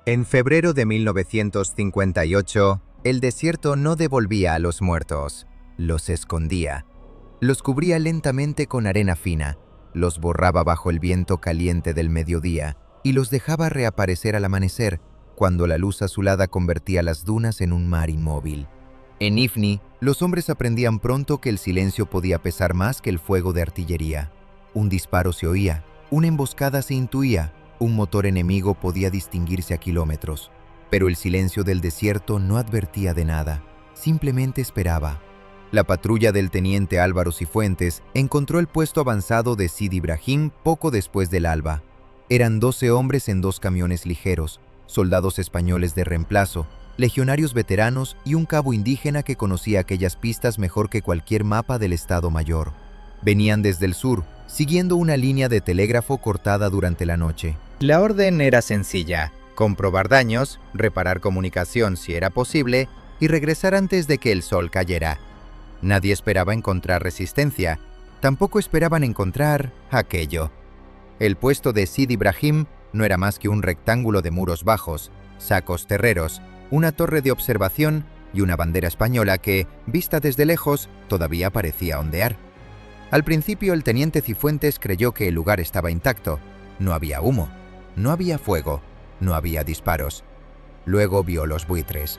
En febrero de 1958, el desierto no devolvía a los muertos, los escondía. Los cubría lentamente con arena fina, los borraba bajo el viento caliente del mediodía y los dejaba reaparecer al amanecer, cuando la luz azulada convertía las dunas en un mar inmóvil. En Ifni, los hombres aprendían pronto que el silencio podía pesar más que el fuego de artillería. Un disparo se oía, una emboscada se intuía, un motor enemigo podía distinguirse a kilómetros. Pero el silencio del desierto no advertía de nada, simplemente esperaba. La patrulla del teniente Álvaro Cifuentes encontró el puesto avanzado de Sidi Ibrahim poco después del alba. Eran 12 hombres en 2 camiones ligeros, soldados españoles de reemplazo, legionarios veteranos y un cabo indígena que conocía aquellas pistas mejor que cualquier mapa del Estado Mayor. Venían desde el sur, siguiendo una línea de telégrafo cortada durante la noche. La orden era sencilla: comprobar daños, reparar comunicación si era posible y regresar antes de que el sol cayera. Nadie esperaba encontrar resistencia, tampoco esperaban encontrar aquello. El puesto de Sidi Ibrahim no era más que un rectángulo de muros bajos, sacos terreros, una torre de observación y una bandera española que, vista desde lejos, todavía parecía ondear. Al principio el teniente Cifuentes creyó que el lugar estaba intacto. No había humo, no había fuego, no había disparos. Luego vio los buitres.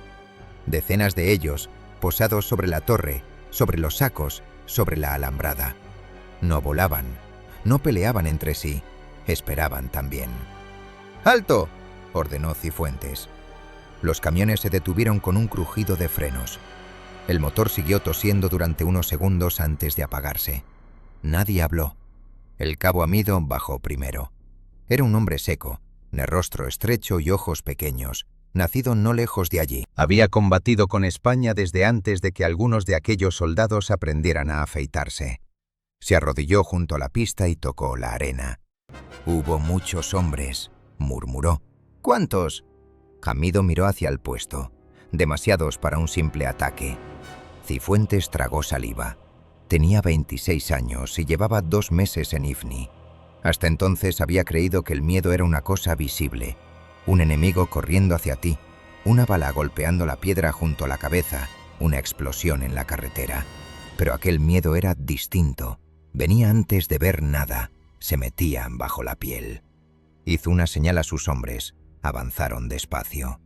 Decenas de ellos, posados sobre la torre, sobre los sacos, sobre la alambrada. No volaban, no peleaban entre sí, esperaban también. ¡Alto!, ordenó Cifuentes. Los camiones se detuvieron con un crujido de frenos. El motor siguió tosiendo durante unos segundos antes de apagarse. Nadie habló. El cabo Amido bajó primero. Era un hombre seco, de rostro estrecho y ojos pequeños, nacido no lejos de allí. Había combatido con España desde antes de que algunos de aquellos soldados aprendieran a afeitarse. Se arrodilló junto a la pista y tocó la arena. «Hubo muchos hombres», murmuró. «¿Cuántos?». Amido miró hacia el puesto. Demasiados para un simple ataque. Cifuentes tragó saliva. Tenía 26 años y llevaba 2 meses en Ifni. Hasta entonces había creído que el miedo era una cosa visible, un enemigo corriendo hacia ti, una bala golpeando la piedra junto a la cabeza, una explosión en la carretera. Pero aquel miedo era distinto, venía antes de ver nada, se metía bajo la piel. Hizo una señal a sus hombres, avanzaron despacio.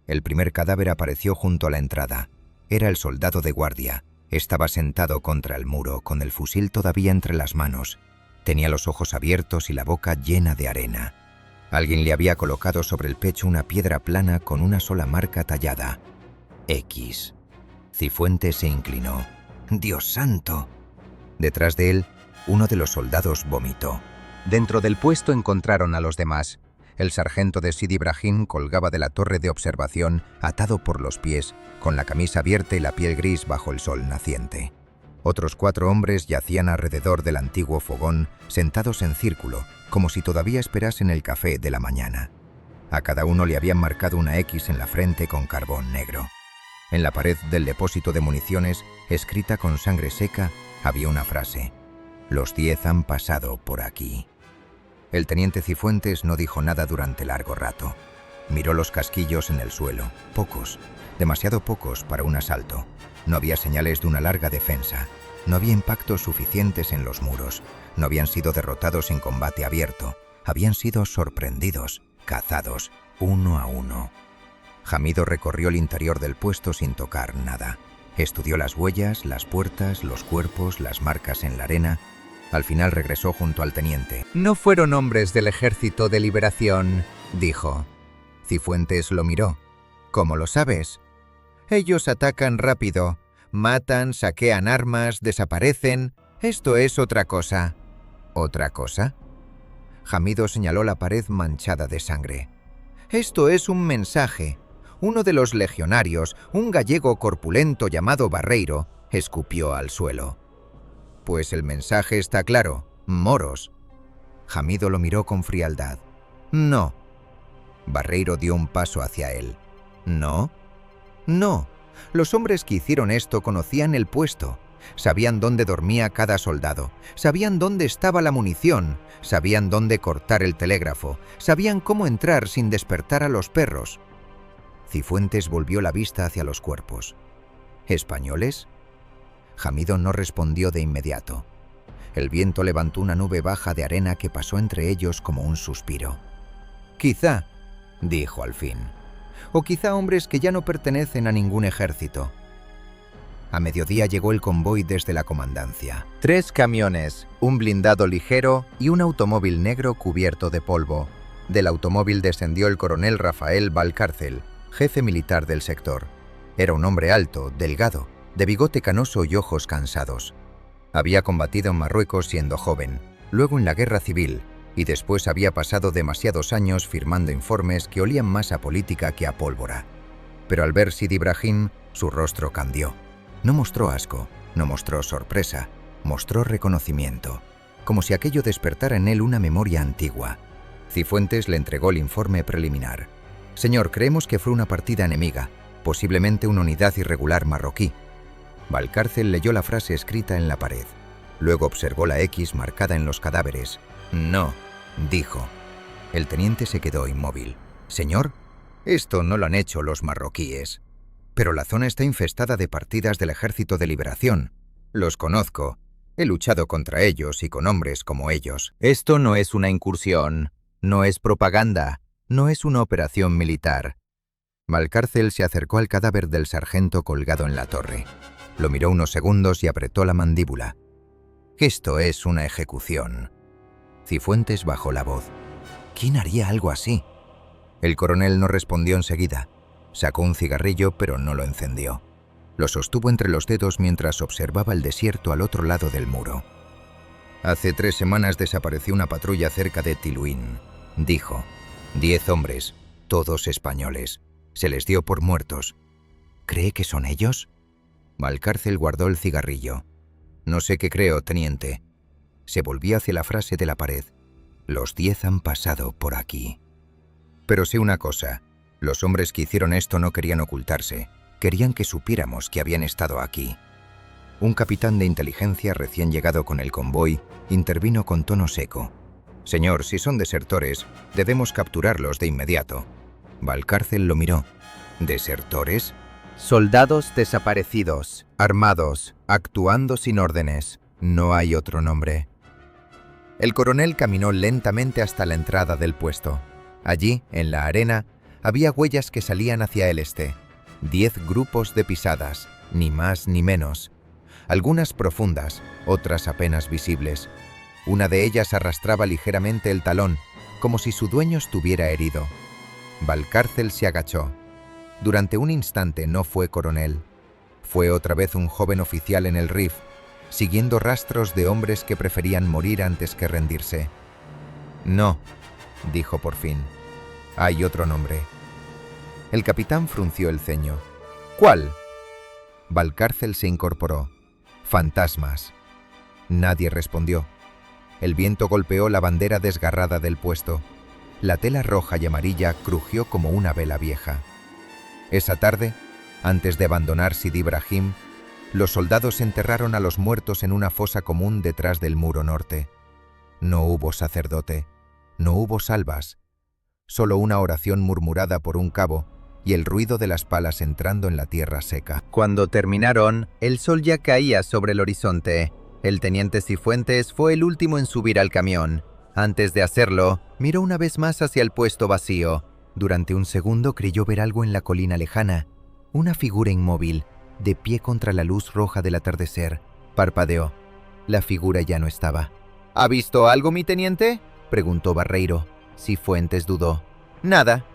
El primer cadáver apareció junto a la entrada. Era el soldado de guardia. Estaba sentado contra el muro, con el fusil todavía entre las manos. Tenía los ojos abiertos y la boca llena de arena. Alguien le había colocado sobre el pecho una piedra plana con una sola marca tallada. X. Cifuentes se inclinó. ¡Dios santo! Detrás de él, uno de los soldados vomitó. Dentro del puesto encontraron a los demás. El sargento de Sidi Ibrahim colgaba de la torre de observación, atado por los pies, con la camisa abierta y la piel gris bajo el sol naciente. Otros 4 hombres yacían alrededor del antiguo fogón, sentados en círculo, como si todavía esperasen el café de la mañana. A cada uno le habían marcado una X en la frente con carbón negro. En la pared del depósito de municiones, escrita con sangre seca, había una frase: «Los 10 han pasado por aquí». El teniente Cifuentes no dijo nada durante largo rato. Miró los casquillos en el suelo, pocos, demasiado pocos para un asalto. No había señales de una larga defensa, no había impactos suficientes en los muros, no habían sido derrotados en combate abierto, habían sido sorprendidos, cazados, uno a uno. Hamido recorrió el interior del puesto sin tocar nada. Estudió las huellas, las puertas, los cuerpos, las marcas en la arena. Al final regresó junto al teniente. «No fueron hombres del Ejército de Liberación», dijo. Cifuentes lo miró. «¿Cómo lo sabes?» «Ellos atacan rápido, matan, saquean armas, desaparecen. Esto es otra cosa». «¿Otra cosa?». Hamido señaló la pared manchada de sangre. «Esto es un mensaje. Uno de los legionarios, un gallego corpulento llamado Barreiro, escupió al suelo». «Pues el mensaje está claro. Moros». Hamido lo miró con frialdad. «No». Barreiro dio un paso hacia él. «¿No?» «No. Los hombres que hicieron esto conocían el puesto. Sabían dónde dormía cada soldado, sabían dónde estaba la munición, sabían dónde cortar el telégrafo, sabían cómo entrar sin despertar a los perros. Cifuentes volvió la vista hacia los cuerpos. ¿Españoles? Jamido no respondió de inmediato. El viento levantó una nube baja de arena que pasó entre ellos como un suspiro. «Quizá», dijo al fin. «O quizá hombres que ya no pertenecen a ningún ejército». A mediodía llegó el convoy desde la comandancia. 3 camiones, un blindado ligero y un automóvil negro cubierto de polvo. Del automóvil descendió el coronel Rafael Valcárcel, jefe militar del sector. Era un hombre alto, delgado, de bigote canoso y ojos cansados. Había combatido en Marruecos siendo joven, luego en la guerra civil, y después había pasado demasiados años firmando informes que olían más a política que a pólvora. Pero al ver Sidi Ibrahim, su rostro cambió. No mostró asco, no mostró sorpresa, mostró reconocimiento, como si aquello despertara en él una memoria antigua. Cifuentes le entregó el informe preliminar. «Señor, creemos que fue una partida enemiga, posiblemente una unidad irregular marroquí». Valcárcel leyó la frase escrita en la pared. Luego observó la X marcada en los cadáveres. «No», dijo. El teniente se quedó inmóvil. «Señor, esto no lo han hecho los marroquíes. Pero la zona está infestada de partidas del Ejército de Liberación. Los conozco. He luchado contra ellos y con hombres como ellos. Esto no es una incursión, no es propaganda, no es una operación militar». Valcárcel se acercó al cadáver del sargento colgado en la torre. Lo miró unos segundos y apretó la mandíbula. «Esto es una ejecución». Cifuentes bajó la voz. «¿Quién haría algo así?». El coronel no respondió enseguida. Sacó un cigarrillo, pero no lo encendió. Lo sostuvo entre los dedos mientras observaba el desierto al otro lado del muro. «Hace 3 semanas desapareció una patrulla cerca de Tiluín», dijo. 10 hombres, todos españoles. Se les dio por muertos. ¿Cree que son ellos?». Valcárcel guardó el cigarrillo. «No sé qué creo, teniente». Se volvió hacia la frase de la pared. «Los 10 han pasado por aquí». «Pero sé una cosa. Los hombres que hicieron esto no querían ocultarse. Querían que supiéramos que habían estado aquí». Un capitán de inteligencia recién llegado con el convoy intervino con tono seco. «Señor, si son desertores, debemos capturarlos de inmediato». Valcárcel lo miró. «¿Desertores?». «Soldados desaparecidos, armados, actuando sin órdenes. No hay otro nombre». El coronel caminó lentamente hasta la entrada del puesto. Allí, en la arena, había huellas que salían hacia el este. 10 grupos de pisadas, ni más ni menos. Algunas profundas, otras apenas visibles. Una de ellas arrastraba ligeramente el talón, como si su dueño estuviera herido. Valcárcel se agachó. Durante un instante no fue coronel. Fue otra vez un joven oficial en el RIF, siguiendo rastros de hombres que preferían morir antes que rendirse. «No», dijo por fin. «Hay otro nombre». El capitán frunció el ceño. «¿Cuál?». Valcárcel se incorporó. «Fantasmas». Nadie respondió. El viento golpeó la bandera desgarrada del puesto. La tela roja y amarilla crujió como una vela vieja. Esa tarde, antes de abandonar Sidi Ibrahim, los soldados enterraron a los muertos en una fosa común detrás del muro norte. No hubo sacerdote, no hubo salvas, solo una oración murmurada por un cabo y el ruido de las palas entrando en la tierra seca. Cuando terminaron, el sol ya caía sobre el horizonte. El teniente Cifuentes fue el último en subir al camión. Antes de hacerlo, miró una vez más hacia el puesto vacío. Durante un segundo creyó ver algo en la colina lejana, una figura inmóvil, de pie contra la luz roja del atardecer. Parpadeó. La figura ya no estaba. «¿Ha visto algo, mi teniente?», preguntó Barreiro. Cifuentes dudó. «Nada».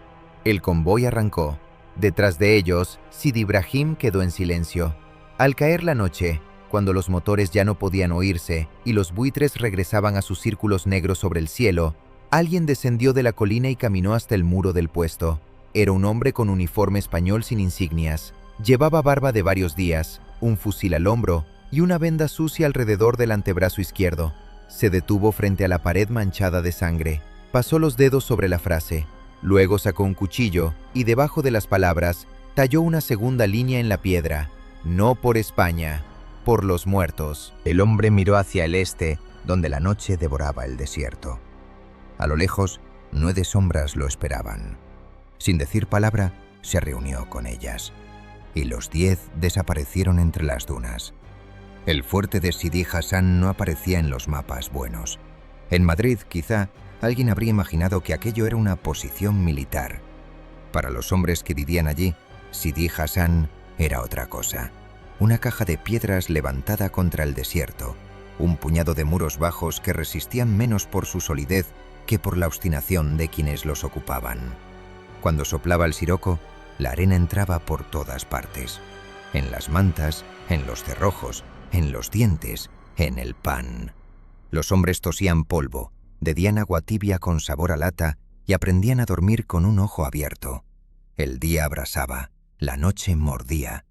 El convoy arrancó. Detrás de ellos, Sidi Ibrahim quedó en silencio. Al caer la noche, cuando los motores ya no podían oírse y los buitres regresaban a sus círculos negros sobre el cielo, alguien descendió de la colina y caminó hasta el muro del puesto. Era un hombre con uniforme español sin insignias. Llevaba barba de varios días, un fusil al hombro y una venda sucia alrededor del antebrazo izquierdo. Se detuvo frente a la pared manchada de sangre. Pasó los dedos sobre la frase. Luego sacó un cuchillo y debajo de las palabras talló una segunda línea en la piedra. «No por España, por los muertos. El hombre miró hacia el este, donde la noche devoraba el desierto. A lo lejos, 9 sombras lo esperaban. Sin decir palabra, se reunió con ellas, y los 10 desaparecieron entre las dunas. El fuerte de Sidi Hassan no aparecía en los mapas buenos. En Madrid, quizá, alguien habría imaginado que aquello era una posición militar. Para los hombres que vivían allí, Sidi Hassan era otra cosa. Una caja de piedras levantada contra el desierto, un puñado de muros bajos que resistían menos por su solidez que por la obstinación de quienes los ocupaban. Cuando soplaba el siroco, la arena entraba por todas partes. En las mantas, en los cerrojos, en los dientes, en el pan. Los hombres tosían polvo, bebían agua tibia con sabor a lata y aprendían a dormir con un ojo abierto. El día abrasaba, la noche mordía.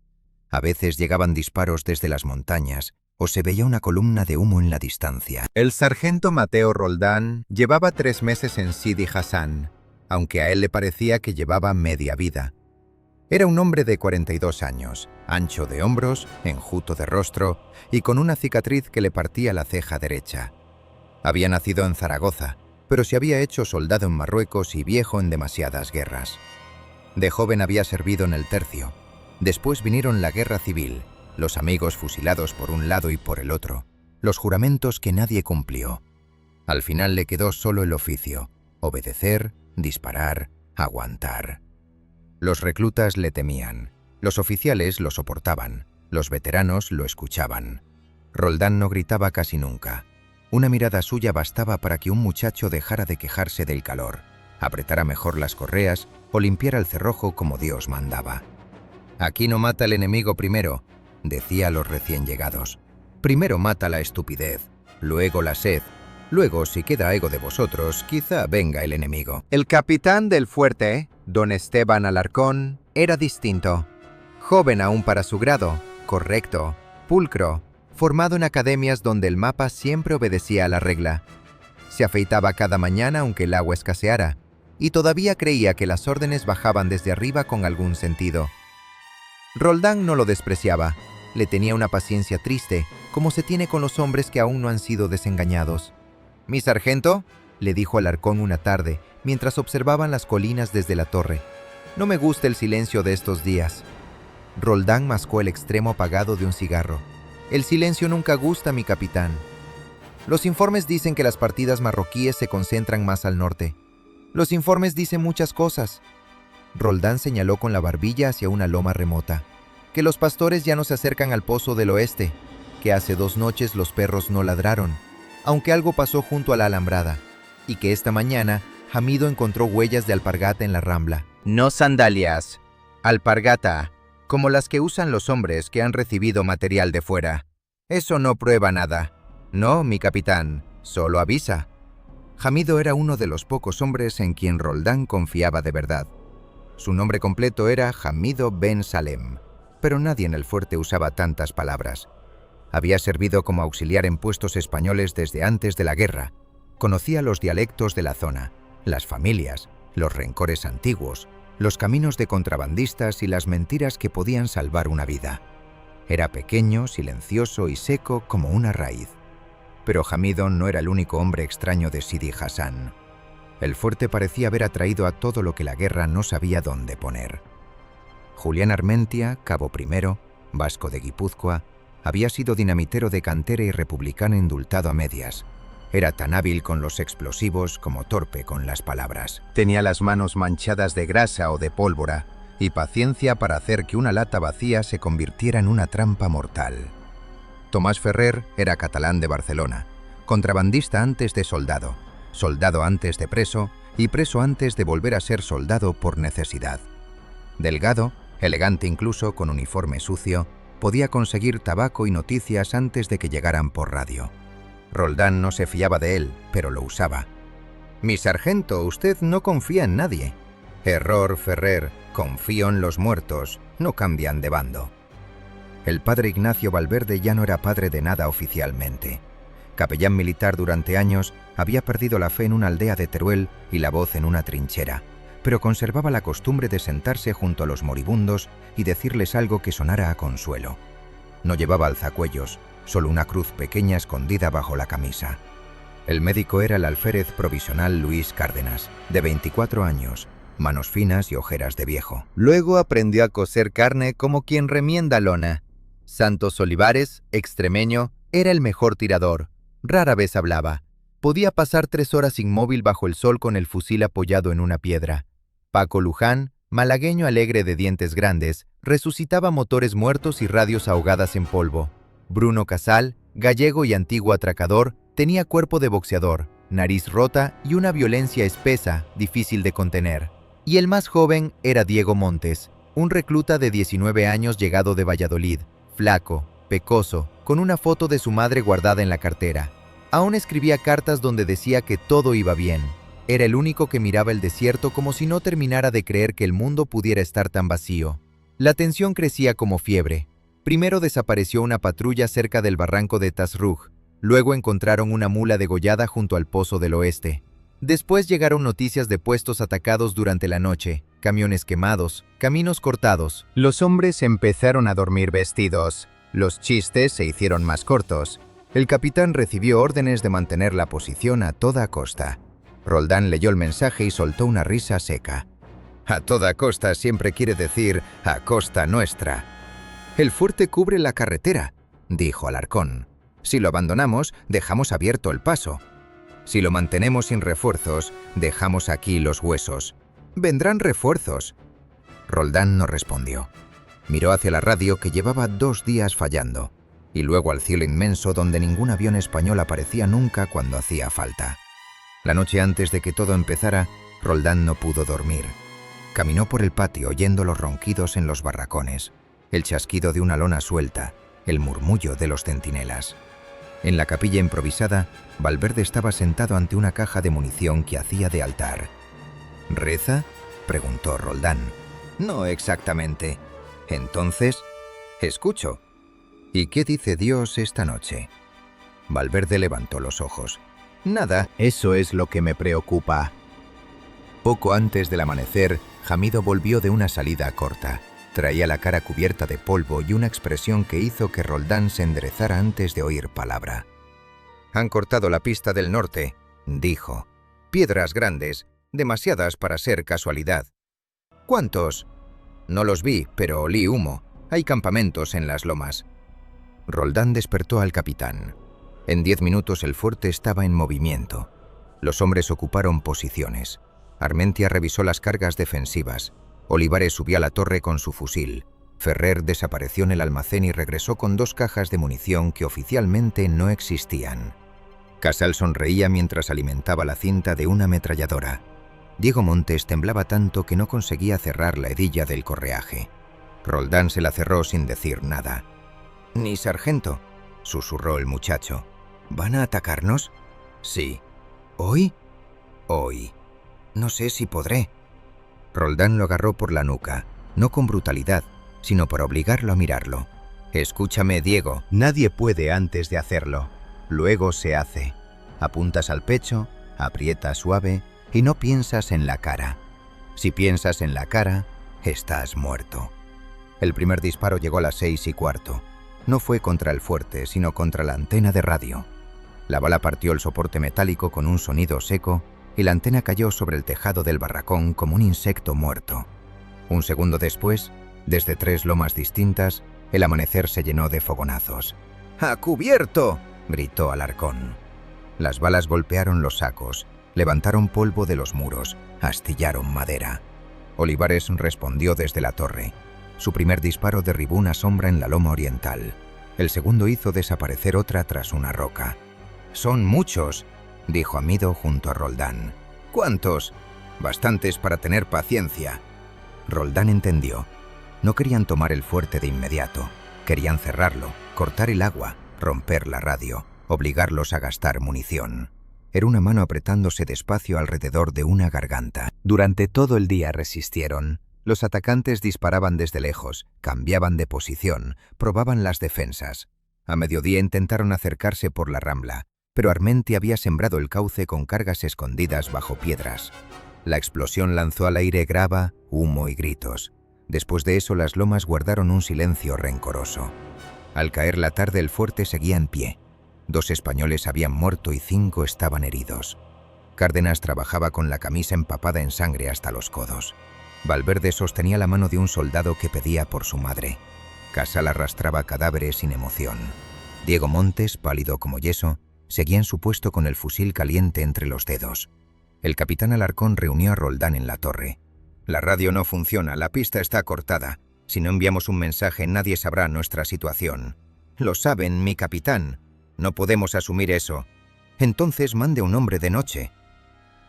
A veces llegaban disparos desde las montañas o se veía una columna de humo en la distancia. El sargento Mateo Roldán llevaba 3 meses en Sidi Hassan, aunque a él le parecía que llevaba media vida. Era un hombre de 42 años, ancho de hombros, enjuto de rostro y con una cicatriz que le partía la ceja derecha. Había nacido en Zaragoza, pero se había hecho soldado en Marruecos y viejo en demasiadas guerras. De joven había servido en el tercio. Después vinieron la guerra civil, los amigos fusilados por un lado y por el otro, los juramentos que nadie cumplió. Al final le quedó solo el oficio: obedecer, disparar, aguantar. Los reclutas le temían, los oficiales lo soportaban, los veteranos lo escuchaban. Roldán no gritaba casi nunca. Una mirada suya bastaba para que un muchacho dejara de quejarse del calor, apretara mejor las correas o limpiara el cerrojo como Dios mandaba. «Aquí no mata el enemigo primero», decía a los recién llegados. «Primero mata la estupidez, luego la sed, luego, si queda algo de vosotros, quizá venga el enemigo». El capitán del fuerte, don Esteban Alarcón, era distinto. Joven aún para su grado, correcto, pulcro, formado en academias donde el mapa siempre obedecía a la regla. Se afeitaba cada mañana aunque el agua escaseara, y todavía creía que las órdenes bajaban desde arriba con algún sentido. Roldán no lo despreciaba, le tenía una paciencia triste, como se tiene con los hombres que aún no han sido desengañados. «Mi sargento», le dijo Alarcón una tarde, mientras observaban las colinas desde la torre, «no me gusta el silencio de estos días». Roldán mascó el extremo apagado de un cigarro. «El silencio nunca gusta, mi capitán. Los informes dicen que las partidas marroquíes se concentran más al norte. Los informes dicen muchas cosas». Roldán señaló con la barbilla hacia una loma remota. «Que los pastores ya no se acercan al pozo del oeste, que hace 2 noches los perros no ladraron, aunque algo pasó junto a la alambrada, y que esta mañana Hamido encontró huellas de alpargata en la rambla». «No sandalias, alpargata, como las que usan los hombres que han recibido material de fuera. Eso no prueba nada». «No, mi capitán, solo avisa». Hamido era uno de los pocos hombres en quien Roldán confiaba de verdad. Su nombre completo era Hamido Ben Salem, pero nadie en el fuerte usaba tantas palabras. Había servido como auxiliar en puestos españoles desde antes de la guerra. Conocía los dialectos de la zona, las familias, los rencores antiguos, los caminos de contrabandistas y las mentiras que podían salvar una vida. Era pequeño, silencioso y seco como una raíz. Pero Hamido no era el único hombre extraño de Sidi Hassan. El fuerte parecía haber atraído a todo lo que la guerra no sabía dónde poner. Julián Armentia, cabo primero, vasco de Guipúzcoa, había sido dinamitero de cantera y republicano indultado a medias. Era tan hábil con los explosivos como torpe con las palabras. Tenía las manos manchadas de grasa o de pólvora y paciencia para hacer que una lata vacía se convirtiera en una trampa mortal. Tomás Ferrer era catalán de Barcelona, contrabandista antes de soldado, soldado antes de preso y preso antes de volver a ser soldado por necesidad. Delgado, elegante incluso con uniforme sucio, podía conseguir tabaco y noticias antes de que llegaran por radio. Roldán no se fiaba de él, pero lo usaba. «Mi sargento, usted no confía en nadie». «Error, Ferrer, confío en los muertos, no cambian de bando». El padre Ignacio Valverde ya no era padre de nada oficialmente. Capellán militar durante años, había perdido la fe en una aldea de Teruel y la voz en una trinchera, pero conservaba la costumbre de sentarse junto a los moribundos y decirles algo que sonara a consuelo. No llevaba alzacuellos, solo una cruz pequeña escondida bajo la camisa. El médico era el alférez provisional Luis Cárdenas, de 24 años, manos finas y ojeras de viejo. Luego aprendió a coser carne como quien remienda lona. Santos Olivares, extremeño, era el mejor tirador. Rara vez hablaba. Podía pasar 3 horas inmóvil bajo el sol con el fusil apoyado en una piedra. Paco Luján, malagueño alegre de dientes grandes, resucitaba motores muertos y radios ahogadas en polvo. Bruno Casal, gallego y antiguo atracador, tenía cuerpo de boxeador, nariz rota y una violencia espesa, difícil de contener. Y el más joven era Diego Montes, un recluta de 19 años llegado de Valladolid, flaco, pecoso, con una foto de su madre guardada en la cartera. Aún escribía cartas donde decía que todo iba bien. Era el único que miraba el desierto como si no terminara de creer que el mundo pudiera estar tan vacío. La tensión crecía como fiebre. Primero desapareció una patrulla cerca del barranco de Tasruj. Luego encontraron una mula degollada junto al Pozo del Oeste. Después llegaron noticias de puestos atacados durante la noche, camiones quemados, caminos cortados. Los hombres empezaron a dormir vestidos. Los chistes se hicieron más cortos. El capitán recibió órdenes de mantener la posición a toda costa. Roldán leyó el mensaje y soltó una risa seca. A toda costa siempre quiere decir a costa nuestra. El fuerte cubre la carretera, dijo Alarcón. Si lo abandonamos, dejamos abierto el paso. Si lo mantenemos sin refuerzos, dejamos aquí los huesos. Vendrán refuerzos. Roldán no respondió. Miró hacia la radio que llevaba 2 días fallando, y luego al cielo inmenso donde ningún avión español aparecía nunca cuando hacía falta. La noche antes de que todo empezara, Roldán no pudo dormir. Caminó por el patio oyendo los ronquidos en los barracones, el chasquido de una lona suelta, el murmullo de los centinelas. En la capilla improvisada, Valverde estaba sentado ante una caja de munición que hacía de altar. ¿Reza?, preguntó Roldán. No exactamente. Entonces, escucho. ¿Y qué dice Dios esta noche? Valverde levantó los ojos. Nada, eso es lo que me preocupa. Poco antes del amanecer, Jamido volvió de una salida corta. Traía la cara cubierta de polvo y una expresión que hizo que Roldán se enderezara antes de oír palabra. Han cortado la pista del norte, dijo. Piedras grandes, demasiadas para ser casualidad. ¿Cuántos? No los vi, pero olí humo. Hay campamentos en las lomas. Roldán despertó al capitán. En 10 minutos el fuerte estaba en movimiento. Los hombres ocuparon posiciones. Armentia revisó las cargas defensivas. Olivares subió a la torre con su fusil. Ferrer desapareció en el almacén y regresó con 2 cajas de munición que oficialmente no existían. Casal sonreía mientras alimentaba la cinta de una ametralladora. Diego Montes temblaba tanto que no conseguía cerrar la hebilla del correaje. Roldán se la cerró sin decir nada. «Ni sargento», susurró el muchacho. «¿Van a atacarnos?» «Sí». «¿Hoy?» «Hoy. No sé si podré». Roldán lo agarró por la nuca, no con brutalidad, sino para obligarlo a mirarlo. «Escúchame, Diego, nadie puede antes de hacerlo. Luego se hace. Apuntas al pecho, aprietas suave y no piensas en la cara. Si piensas en la cara, estás muerto». El primer disparo llegó a las 6:15. No fue contra el fuerte, sino contra la antena de radio. La bala partió el soporte metálico con un sonido seco y la antena cayó sobre el tejado del barracón como un insecto muerto. Un segundo después, desde 3 lomas distintas, el amanecer se llenó de fogonazos. «¡A cubierto!», gritó Alarcón. Las balas golpearon los sacos, levantaron polvo de los muros, astillaron madera. Olivares respondió desde la torre. Su primer disparo derribó una sombra en la loma oriental. El segundo hizo desaparecer otra tras una roca. «Son muchos», dijo Amido junto a Roldán. «¿Cuántos?» «Bastantes para tener paciencia». Roldán entendió. No querían tomar el fuerte de inmediato. Querían cerrarlo, cortar el agua, romper la radio, obligarlos a gastar munición. Era una mano apretándose despacio alrededor de una garganta. Durante todo el día resistieron. Los atacantes disparaban desde lejos, cambiaban de posición, probaban las defensas. A mediodía intentaron acercarse por la rambla, pero Armentia había sembrado el cauce con cargas escondidas bajo piedras. La explosión lanzó al aire grava, humo y gritos. Después de eso, las lomas guardaron un silencio rencoroso. Al caer la tarde el fuerte seguía en pie. 2 españoles habían muerto y 5 estaban heridos. Cárdenas trabajaba con la camisa empapada en sangre hasta los codos. Valverde sostenía la mano de un soldado que pedía por su madre. Casal arrastraba cadáveres sin emoción. Diego Montes, pálido como yeso, seguía en su puesto con el fusil caliente entre los dedos. El capitán Alarcón reunió a Roldán en la torre. «La radio no funciona, la pista está cortada. Si no enviamos un mensaje, nadie sabrá nuestra situación». «Lo saben, mi capitán. No podemos asumir eso. Entonces mande un hombre de noche».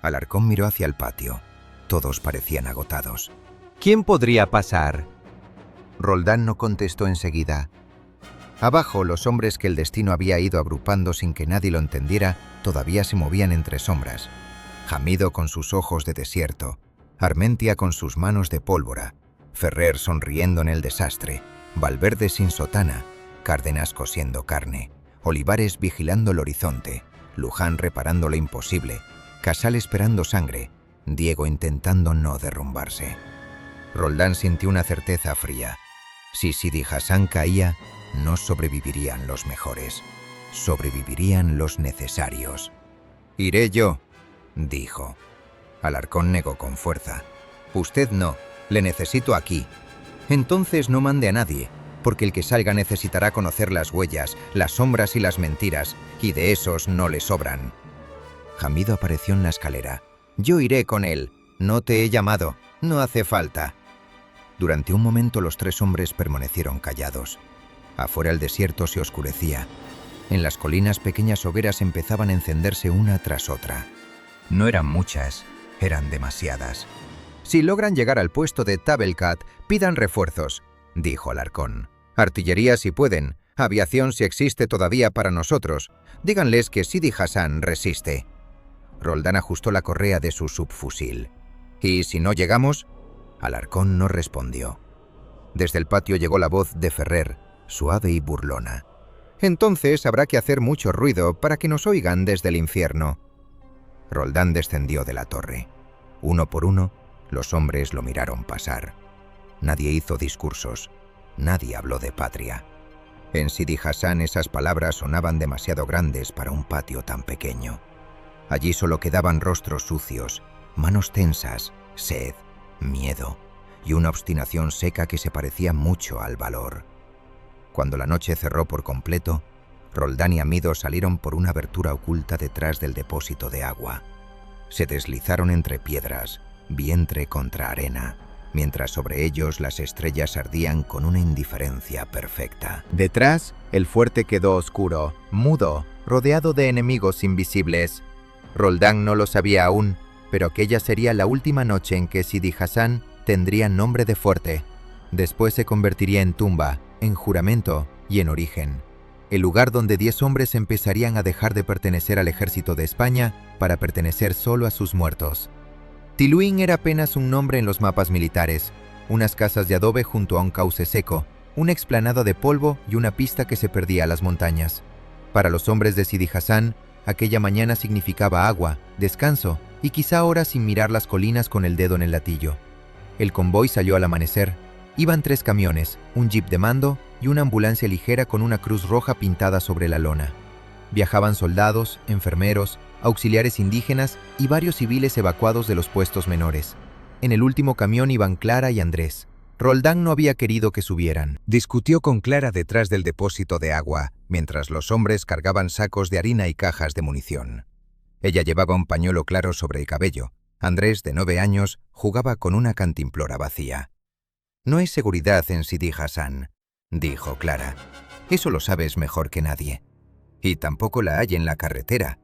Alarcón miró hacia el patio. Todos parecían agotados. ¿Quién podría pasar? Roldán no contestó enseguida. Abajo, los hombres que el destino había ido agrupando sin que nadie lo entendiera, todavía se movían entre sombras. Jamido con sus ojos de desierto, Armentia con sus manos de pólvora, Ferrer sonriendo en el desastre, Valverde sin sotana, Cárdenas cosiendo carne, Olivares vigilando el horizonte, Luján reparando lo imposible, Casal esperando sangre, Diego intentando no derrumbarse. Roldán sintió una certeza fría. Si Sidi Hassan caía, no sobrevivirían los mejores. Sobrevivirían los necesarios. «Iré yo», dijo. Alarcón negó con fuerza. «Usted no, le necesito aquí». «Entonces no mande a nadie, porque el que salga necesitará conocer las huellas, las sombras y las mentiras, y de esos no le sobran». Jamido apareció en la escalera. «Yo iré con él. No te he llamado. No hace falta». Durante un momento los 3 hombres permanecieron callados. Afuera el desierto se oscurecía. En las colinas pequeñas hogueras empezaban a encenderse una tras otra. No eran muchas, eran demasiadas. «Si logran llegar al puesto de Tabelcat, pidan refuerzos», dijo Alarcón. «Artillería si pueden, aviación si existe todavía para nosotros. Díganles que Sidi Hassan resiste». Roldán ajustó la correa de su subfusil. «¿Y si no llegamos?». Alarcón no respondió. Desde el patio llegó la voz de Ferrer, suave y burlona. «Entonces habrá que hacer mucho ruido para que nos oigan desde el infierno». Roldán descendió de la torre. Uno por uno, los hombres lo miraron pasar. Nadie hizo discursos, nadie habló de patria. En Sidi Hassan esas palabras sonaban demasiado grandes para un patio tan pequeño. Allí solo quedaban rostros sucios, manos tensas, sed, miedo y una obstinación seca que se parecía mucho al valor. Cuando la noche cerró por completo, Roldán y Amido salieron por una abertura oculta detrás del depósito de agua. Se deslizaron entre piedras, vientre contra arena, mientras sobre ellos las estrellas ardían con una indiferencia perfecta. Detrás, el fuerte quedó oscuro, mudo, rodeado de enemigos invisibles. Roldán no lo sabía aún, pero aquella sería la última noche en que Sidi Hassan tendría nombre de fuerte. Después se convertiría en tumba, en juramento y en origen. El lugar donde 10 hombres empezarían a dejar de pertenecer al ejército de España para pertenecer solo a sus muertos. Tiluín era apenas un nombre en los mapas militares, unas casas de adobe junto a un cauce seco, una explanada de polvo y una pista que se perdía a las montañas. Para los hombres de Sidi Hassan, aquella mañana significaba agua, descanso y quizá horas sin mirar las colinas con el dedo en el latillo. El convoy salió al amanecer. Iban 3 camiones, un jeep de mando y una ambulancia ligera con una cruz roja pintada sobre la lona. Viajaban soldados, enfermeros, auxiliares indígenas y varios civiles evacuados de los puestos menores. En el último camión iban Clara y Andrés. Roldán no había querido que subieran. Discutió con Clara detrás del depósito de agua, mientras los hombres cargaban sacos de harina y cajas de munición. Ella llevaba un pañuelo claro sobre el cabello. Andrés, de 9 años, jugaba con una cantimplora vacía. «No hay seguridad en Sidi Hassan», dijo Clara. «Eso lo sabes mejor que nadie. Y tampoco la hay en la carretera.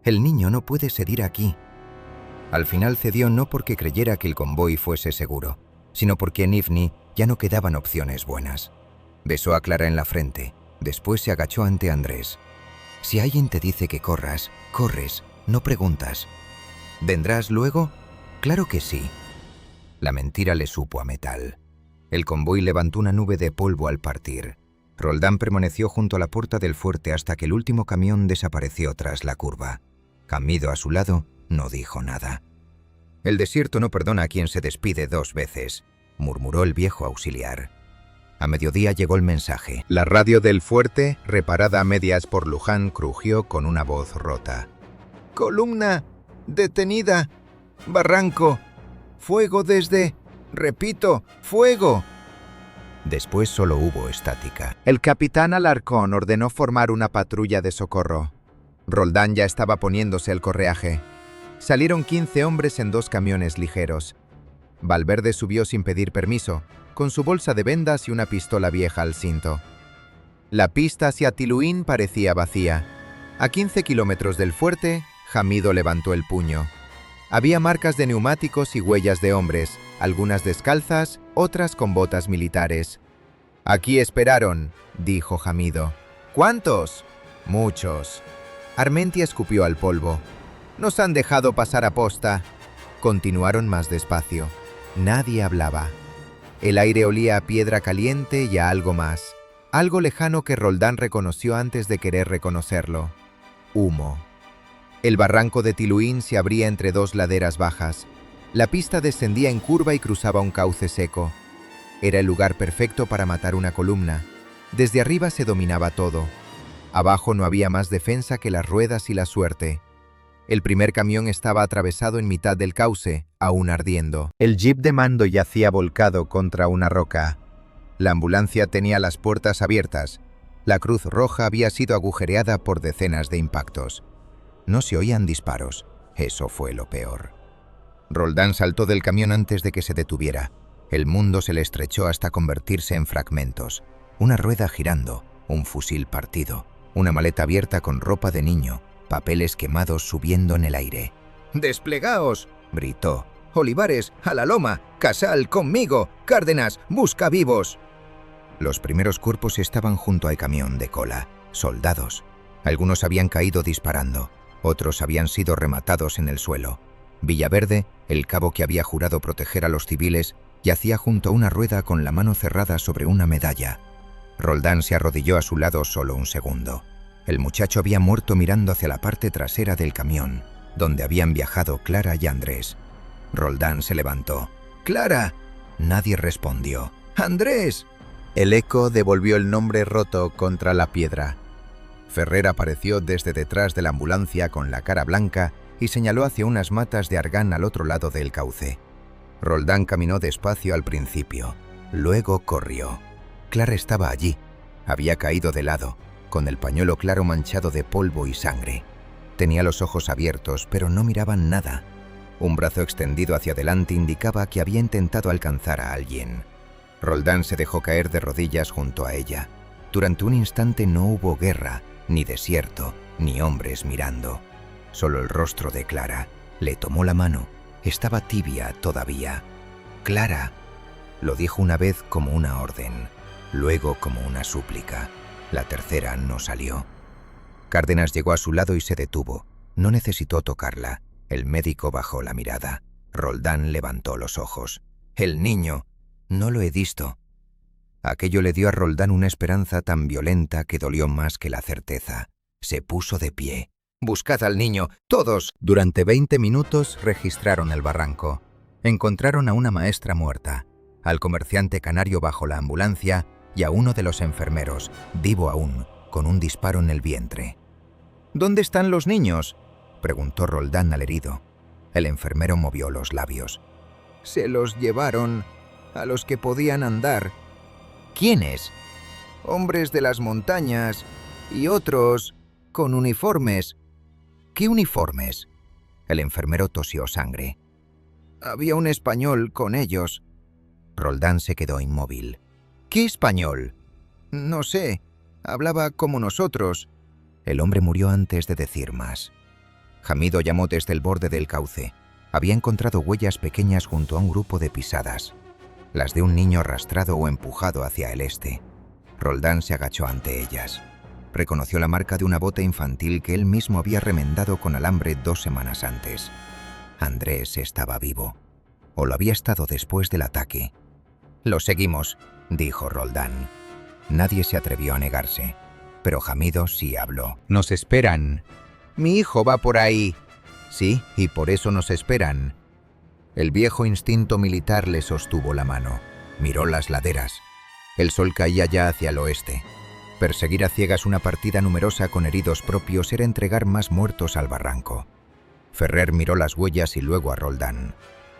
El niño no puede seguir aquí». Al final cedió no porque creyera que el convoy fuese seguro, sino porque en Ifni ya no quedaban opciones buenas. Besó a Clara en la frente, después se agachó ante Andrés. «Si alguien te dice que corras, corres, no preguntas. ¿Vendrás luego? Claro que sí». La mentira le supo a metal. El convoy levantó una nube de polvo al partir. Roldán permaneció junto a la puerta del fuerte hasta que el último camión desapareció tras la curva. Camido a su lado, no dijo nada. «El desierto no perdona a quien se despide 2 veces», murmuró el viejo auxiliar. A mediodía llegó el mensaje. La radio del fuerte, reparada a medias por Luján, crujió con una voz rota. Columna detenida. Barranco. Fuego desde... Repito, fuego. Después solo hubo estática. El capitán Alarcón ordenó formar una patrulla de socorro. Roldán ya estaba poniéndose el correaje. Salieron 15 hombres en 2 camiones ligeros. Valverde subió sin pedir permiso, con su bolsa de vendas y una pistola vieja al cinto. La pista hacia Tiluín parecía vacía. A 15 kilómetros del fuerte, Jamido levantó el puño. Había marcas de neumáticos y huellas de hombres, algunas descalzas, otras con botas militares. «Aquí esperaron», dijo Jamido. «¿Cuántos?» «Muchos». Armentia escupió al polvo. «Nos han dejado pasar a posta». Continuaron más despacio. Nadie hablaba. El aire olía a piedra caliente y a algo más. Algo lejano que Roldán reconoció antes de querer reconocerlo. Humo. El barranco de Tiluín se abría entre 2 laderas bajas. La pista descendía en curva y cruzaba un cauce seco. Era el lugar perfecto para matar una columna. Desde arriba se dominaba todo. Abajo no había más defensa que las ruedas y la suerte. El primer camión estaba atravesado en mitad del cauce, aún ardiendo. El jeep de mando yacía volcado contra una roca. La ambulancia tenía las puertas abiertas. La Cruz Roja había sido agujereada por decenas de impactos. No se oían disparos. Eso fue lo peor. Roldán saltó del camión antes de que se detuviera. El mundo se le estrechó hasta convertirse en fragmentos. Una rueda girando, un fusil partido, una maleta abierta con ropa de niño, papeles quemados subiendo en el aire. «¡Desplegaos!», gritó. «Olivares, a la loma! Casal, conmigo! Cárdenas, busca vivos». Los primeros cuerpos estaban junto al camión de cola, soldados. Algunos habían caído disparando, otros habían sido rematados en el suelo. Villaverde, el cabo que había jurado proteger a los civiles, yacía junto a una rueda con la mano cerrada sobre una medalla. Roldán se arrodilló a su lado solo un segundo. El muchacho había muerto mirando hacia la parte trasera del camión, donde habían viajado Clara y Andrés. Roldán se levantó. «¡Clara!». Nadie respondió. «¡Andrés!». El eco devolvió el nombre roto contra la piedra. Ferrer apareció desde detrás de la ambulancia con la cara blanca y señaló hacia unas matas de argán al otro lado del cauce. Roldán caminó despacio al principio, luego corrió. Clara estaba allí. Había caído de lado, con el pañuelo claro manchado de polvo y sangre. Tenía los ojos abiertos, pero no miraban nada. Un brazo extendido hacia adelante indicaba que había intentado alcanzar a alguien. Roldán se dejó caer de rodillas junto a ella. Durante un instante no hubo guerra, ni desierto, ni hombres mirando. Solo el rostro de Clara. Le tomó la mano. Estaba tibia todavía. «Clara», lo dijo una vez como una orden, luego como una súplica. La tercera no salió. Cárdenas llegó a su lado y se detuvo. No necesitó tocarla. El médico bajó la mirada. Roldán levantó los ojos. «El niño». «No lo he visto». Aquello le dio a Roldán una esperanza tan violenta que dolió más que la certeza. Se puso de pie. «Buscad al niño, todos». Durante 20 minutos registraron el barranco. Encontraron a una maestra muerta, al comerciante canario bajo la ambulancia y a uno de los enfermeros, vivo aún, con un disparo en el vientre. «¿Dónde están los niños?», preguntó Roldán al herido. El enfermero movió los labios. «Se los llevaron a los que podían andar». «¿Quiénes?». «Hombres de las montañas y otros con uniformes». «¿Qué uniformes?». El enfermero tosió sangre. «Había un español con ellos». Roldán se quedó inmóvil. «¿Qué español?». «No sé. Hablaba como nosotros». El hombre murió antes de decir más. Jamido llamó desde el borde del cauce. Había encontrado huellas pequeñas junto a un grupo de pisadas, las de un niño arrastrado o empujado hacia el este. Roldán se agachó ante ellas. Reconoció la marca de una bota infantil que él mismo había remendado con alambre 2 semanas antes. Andrés estaba vivo, o lo había estado después del ataque. «Lo seguimos», dijo Roldán. Nadie se atrevió a negarse, pero Jamido sí habló. «Nos esperan. Mi hijo va por ahí». «Sí, y por eso nos esperan». El viejo instinto militar le sostuvo la mano. Miró las laderas. El sol caía ya hacia el oeste. Perseguir a ciegas una partida numerosa con heridos propios era entregar más muertos al barranco. Ferrer miró las huellas y luego a Roldán.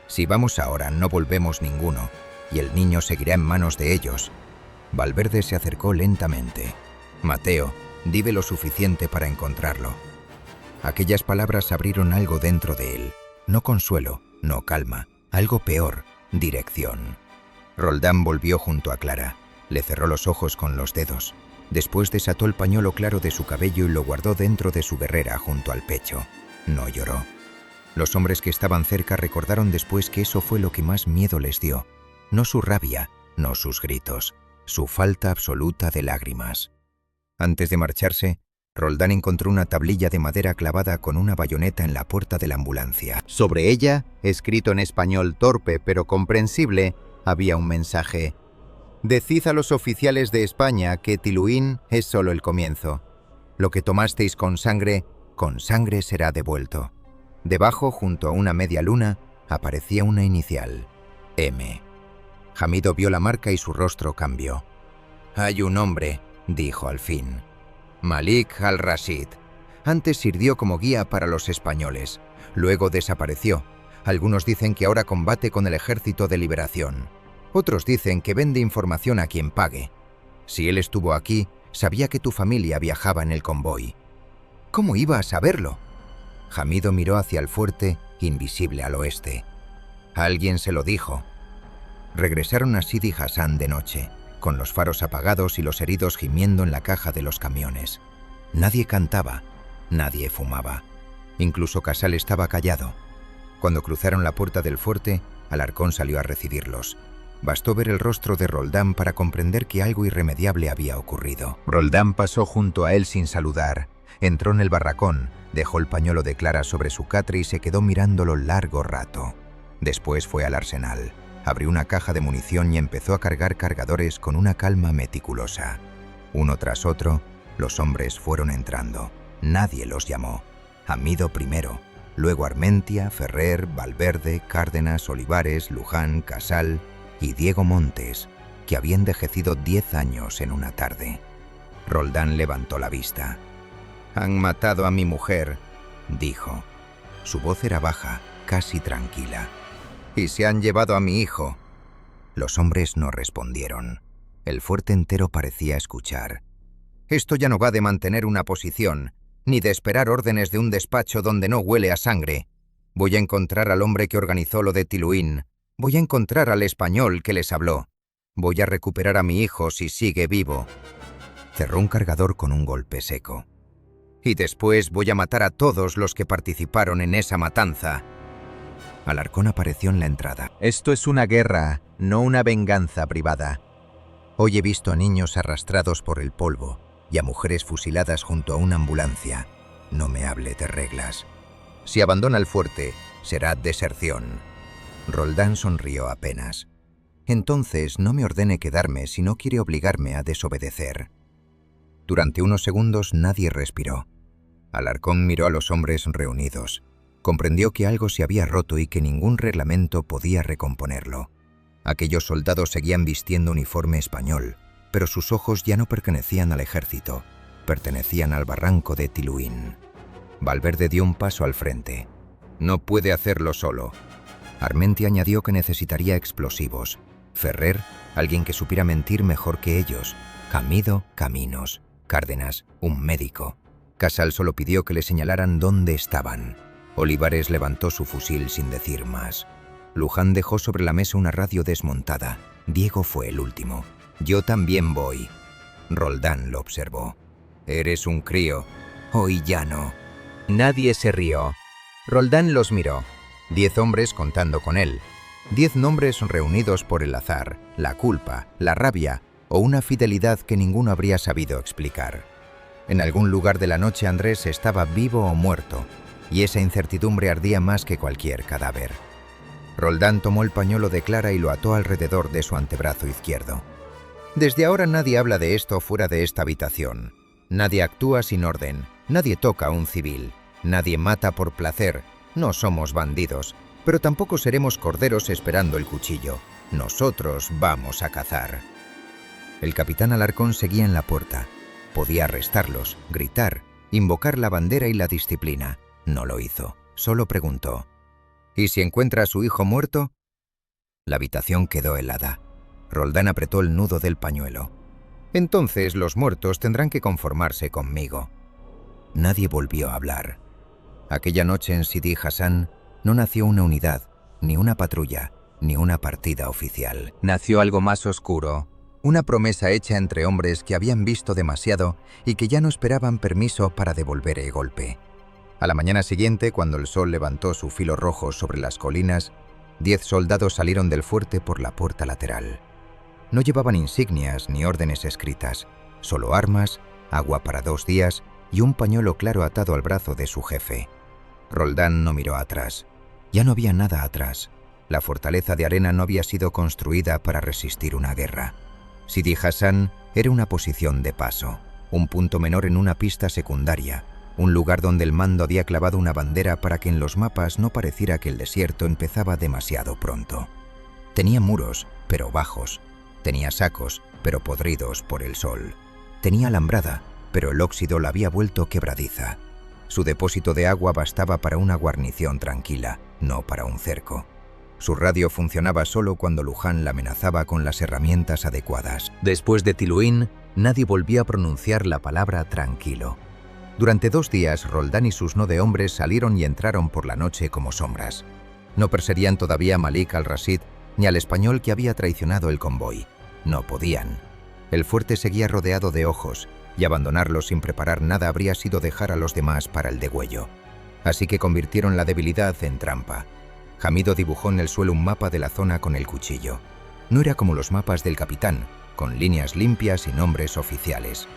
Si vamos ahora, no volvemos ninguno, y el niño seguirá en manos de ellos. Valverde se acercó lentamente. Mateo, dime lo suficiente para encontrarlo. Aquellas palabras abrieron algo dentro de él. No consuelo, no calma, algo peor, dirección. Roldán volvió junto a Clara. Le cerró los ojos con los dedos. Después desató el pañuelo claro de su cabello y lo guardó dentro de su guerrera junto al pecho. No lloró. Los hombres que estaban cerca recordaron después que eso fue lo que más miedo les dio. No su rabia, no sus gritos, su falta absoluta de lágrimas. Antes de marcharse, Roldán encontró una tablilla de madera clavada con una bayoneta en la puerta de la ambulancia. Sobre ella, escrito en español torpe pero comprensible, había un mensaje: «Decid a los oficiales de España que Tiluín es solo el comienzo. Lo que tomasteis con sangre será devuelto». Debajo, junto a una media luna, aparecía una inicial: M. Hamido vio la marca y su rostro cambió. «Hay un hombre», dijo al fin. «Malik al-Rashid. Antes sirvió como guía para los españoles. Luego desapareció. Algunos dicen que ahora combate con el Ejército de Liberación. Otros dicen que vende información a quien pague. Si él estuvo aquí, sabía que tu familia viajaba en el convoy». «¿Cómo iba a saberlo?». Hamido miró hacia el fuerte, invisible al oeste. «Alguien se lo dijo». Regresaron a Sidi Hassan de noche, con los faros apagados y los heridos gimiendo en la caja de los camiones. Nadie cantaba, nadie fumaba. Incluso Casal estaba callado. Cuando cruzaron la puerta del fuerte, Alarcón salió a recibirlos. Bastó ver el rostro de Roldán para comprender que algo irremediable había ocurrido. Roldán pasó junto a él sin saludar. Entró en el barracón, dejó el pañuelo de Clara sobre su catre y se quedó mirándolo largo rato. Después fue al arsenal. Abrió una caja de munición y empezó a cargar cargadores con una calma meticulosa. Uno tras otro, los hombres fueron entrando. Nadie los llamó. Hamido primero, luego Armentia, Ferrer, Valverde, Cárdenas, Olivares, Luján, Casal y Diego Montes, que había envejecido 10 años en una tarde. Roldán levantó la vista. «Han matado a mi mujer», dijo. Su voz era baja, casi tranquila. «Y se han llevado a mi hijo». Los hombres no respondieron. El fuerte entero parecía escuchar. «Esto ya no va de mantener una posición, ni de esperar órdenes de un despacho donde no huele a sangre. Voy a encontrar al hombre que organizó lo de Tiluín. Voy a encontrar al español que les habló. Voy a recuperar a mi hijo si sigue vivo». Cerró un cargador con un golpe seco. «Y después voy a matar a todos los que participaron en esa matanza». Alarcón apareció en la entrada. «Esto es una guerra, no una venganza privada. Hoy he visto a niños arrastrados por el polvo y a mujeres fusiladas junto a una ambulancia. No me hable de reglas. Si abandona el fuerte, será deserción». Roldán sonrió apenas. «Entonces no me ordene quedarme si no quiere obligarme a desobedecer». Durante unos segundos nadie respiró. Alarcón miró a los hombres reunidos. Comprendió que algo se había roto y que ningún reglamento podía recomponerlo. Aquellos soldados seguían vistiendo uniforme español, pero sus ojos ya no pertenecían al ejército, pertenecían al barranco de Tiluín. Valverde dio un paso al frente. «No puede hacerlo solo». Armentia añadió que necesitaría explosivos. Ferrer, alguien que supiera mentir mejor que ellos. Hamido, caminos. Cárdenas, un médico. Casal solo pidió que le señalaran dónde estaban. Olivares levantó su fusil sin decir más. Luján dejó sobre la mesa una radio desmontada. Diego fue el último. «Yo también voy». Roldán lo observó. «Eres un crío. Hoy ya no». Nadie se rió. Roldán los miró. 10 hombres contando con él. 10 nombres reunidos por el azar, la culpa, la rabia o una fidelidad que ninguno habría sabido explicar. En algún lugar de la noche Andrés estaba vivo o muerto, y esa incertidumbre ardía más que cualquier cadáver. Roldán tomó el pañuelo de Clara y lo ató alrededor de su antebrazo izquierdo. «Desde ahora nadie habla de esto fuera de esta habitación. Nadie actúa sin orden, nadie toca a un civil, nadie mata por placer. No somos bandidos, pero tampoco seremos corderos esperando el cuchillo. Nosotros vamos a cazar». El capitán Alarcón seguía en la puerta. Podía arrestarlos, gritar, invocar la bandera y la disciplina. No lo hizo. Solo preguntó: ¿y si encuentra a su hijo muerto? La habitación quedó helada. Roldán apretó el nudo del pañuelo. Entonces los muertos tendrán que conformarse conmigo. Nadie volvió a hablar. Aquella noche en Sidi Hassan no nació una unidad, ni una patrulla, ni una partida oficial. Nació algo más oscuro, una promesa hecha entre hombres que habían visto demasiado y que ya no esperaban permiso para devolver el golpe. A la mañana siguiente, cuando el sol levantó su filo rojo sobre las colinas, 10 soldados salieron del fuerte por la puerta lateral. No llevaban insignias ni órdenes escritas, solo armas, agua para 2 días y un pañuelo claro atado al brazo de su jefe. Roldán no miró atrás. Ya no había nada atrás. La fortaleza de arena no había sido construida para resistir una guerra. Sidi Hassan era una posición de paso, un punto menor en una pista secundaria, un lugar donde el mando había clavado una bandera para que en los mapas no pareciera que el desierto empezaba demasiado pronto. Tenía muros, pero bajos. Tenía sacos, pero podridos por el sol. Tenía alambrada, pero el óxido la había vuelto quebradiza. Su depósito de agua bastaba para una guarnición tranquila, no para un cerco. Su radio funcionaba solo cuando Luján la amenazaba con las herramientas adecuadas. Después de Tiluín, nadie volvió a pronunciar la palabra tranquilo. Durante 2 días, Roldán y sus 9 hombres salieron y entraron por la noche como sombras. No perseguían todavía a Malik al-Rashid ni al español que había traicionado el convoy. No podían. El fuerte seguía rodeado de ojos, y abandonarlo sin preparar nada habría sido dejar a los demás para el degüello. Así que convirtieron la debilidad en trampa. Hamido dibujó en el suelo un mapa de la zona con el cuchillo. No era como los mapas del capitán, con líneas limpias y nombres oficiales.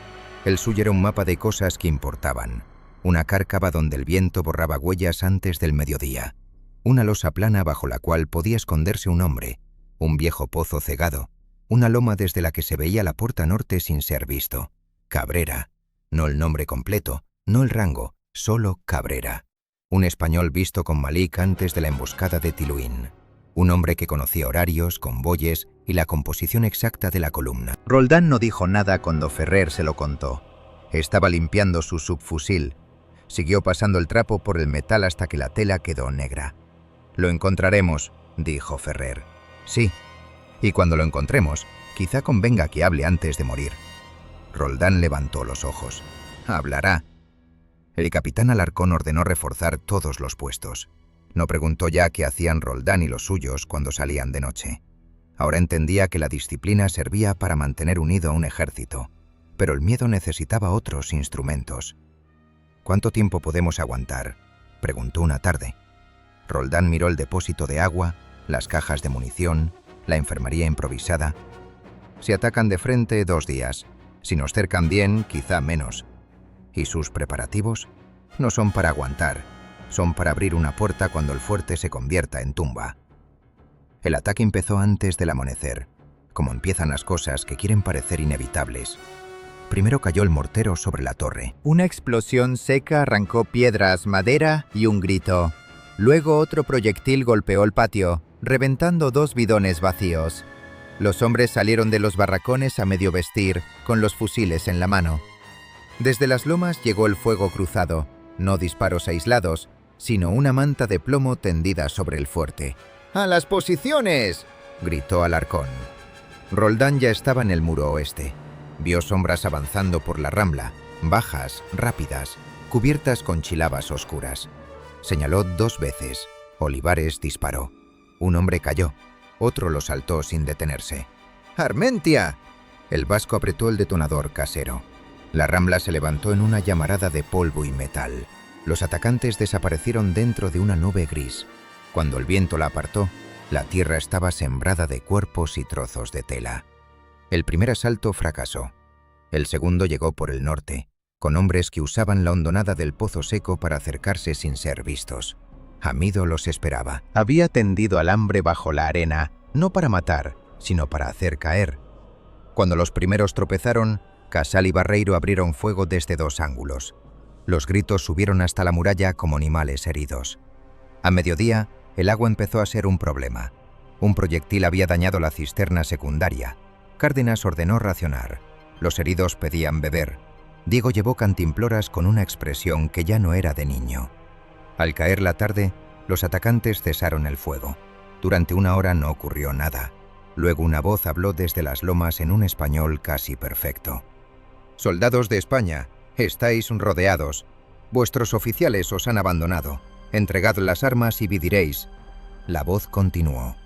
El suyo era un mapa de cosas que importaban. Una cárcava donde el viento borraba huellas antes del mediodía. Una losa plana bajo la cual podía esconderse un hombre. Un viejo pozo cegado. Una loma desde la que se veía la puerta norte sin ser visto. Cabrera. No el nombre completo, no el rango, solo Cabrera. Un español visto con Malik antes de la emboscada de Tiluín. Un hombre que conocía horarios, convoyes y la composición exacta de la columna. Roldán no dijo nada cuando Ferrer se lo contó. Estaba limpiando su subfusil. Siguió pasando el trapo por el metal hasta que la tela quedó negra. «Lo encontraremos», dijo Ferrer. «Sí. Y cuando lo encontremos, quizá convenga que hable antes de morir». Roldán levantó los ojos. «Hablará». El capitán Alarcón ordenó reforzar todos los puestos. No preguntó ya qué hacían Roldán y los suyos cuando salían de noche. Ahora entendía que la disciplina servía para mantener unido a un ejército, pero el miedo necesitaba otros instrumentos. «¿Cuánto tiempo podemos aguantar?», preguntó una tarde. Roldán miró el depósito de agua, las cajas de munición, la enfermería improvisada. «Si atacan de frente, 2 días. Si nos cercan bien, quizá menos. ¿Y sus preparativos? No son para aguantar, son para abrir una puerta cuando el fuerte se convierta en tumba». El ataque empezó antes del amanecer, como empiezan las cosas que quieren parecer inevitables. Primero cayó el mortero sobre la torre. Una explosión seca arrancó piedras, madera y un grito. Luego otro proyectil golpeó el patio, reventando 2 bidones vacíos. Los hombres salieron de los barracones a medio vestir, con los fusiles en la mano. Desde las lomas llegó el fuego cruzado, no disparos aislados, sino una manta de plomo tendida sobre el fuerte. «¡A las posiciones!», gritó Alarcón. Roldán ya estaba en el muro oeste. Vio sombras avanzando por la rambla, bajas, rápidas, cubiertas con chilabas oscuras. Señaló 2 veces. Olivares disparó. Un hombre cayó. Otro lo saltó sin detenerse. «¡Armentia!». El vasco apretó el detonador casero. La rambla se levantó en una llamarada de polvo y metal. Los atacantes desaparecieron dentro de una nube gris. Cuando el viento la apartó, la tierra estaba sembrada de cuerpos y trozos de tela. El primer asalto fracasó. El segundo llegó por el norte, con hombres que usaban la hondonada del pozo seco para acercarse sin ser vistos. Hamido los esperaba. Había tendido alambre bajo la arena, no para matar, sino para hacer caer. Cuando los primeros tropezaron, Casal y Barreiro abrieron fuego desde 2 ángulos. Los gritos subieron hasta la muralla como animales heridos. A mediodía, el agua empezó a ser un problema. Un proyectil había dañado la cisterna secundaria. Cárdenas ordenó racionar. Los heridos pedían beber. Diego llevó cantimploras con una expresión que ya no era de niño. Al caer la tarde, los atacantes cesaron el fuego. Durante 1 hora no ocurrió nada. Luego una voz habló desde las lomas en un español casi perfecto. «Soldados de España, estáis rodeados. Vuestros oficiales os han abandonado. Entregad las armas y viviréis». La voz continuó.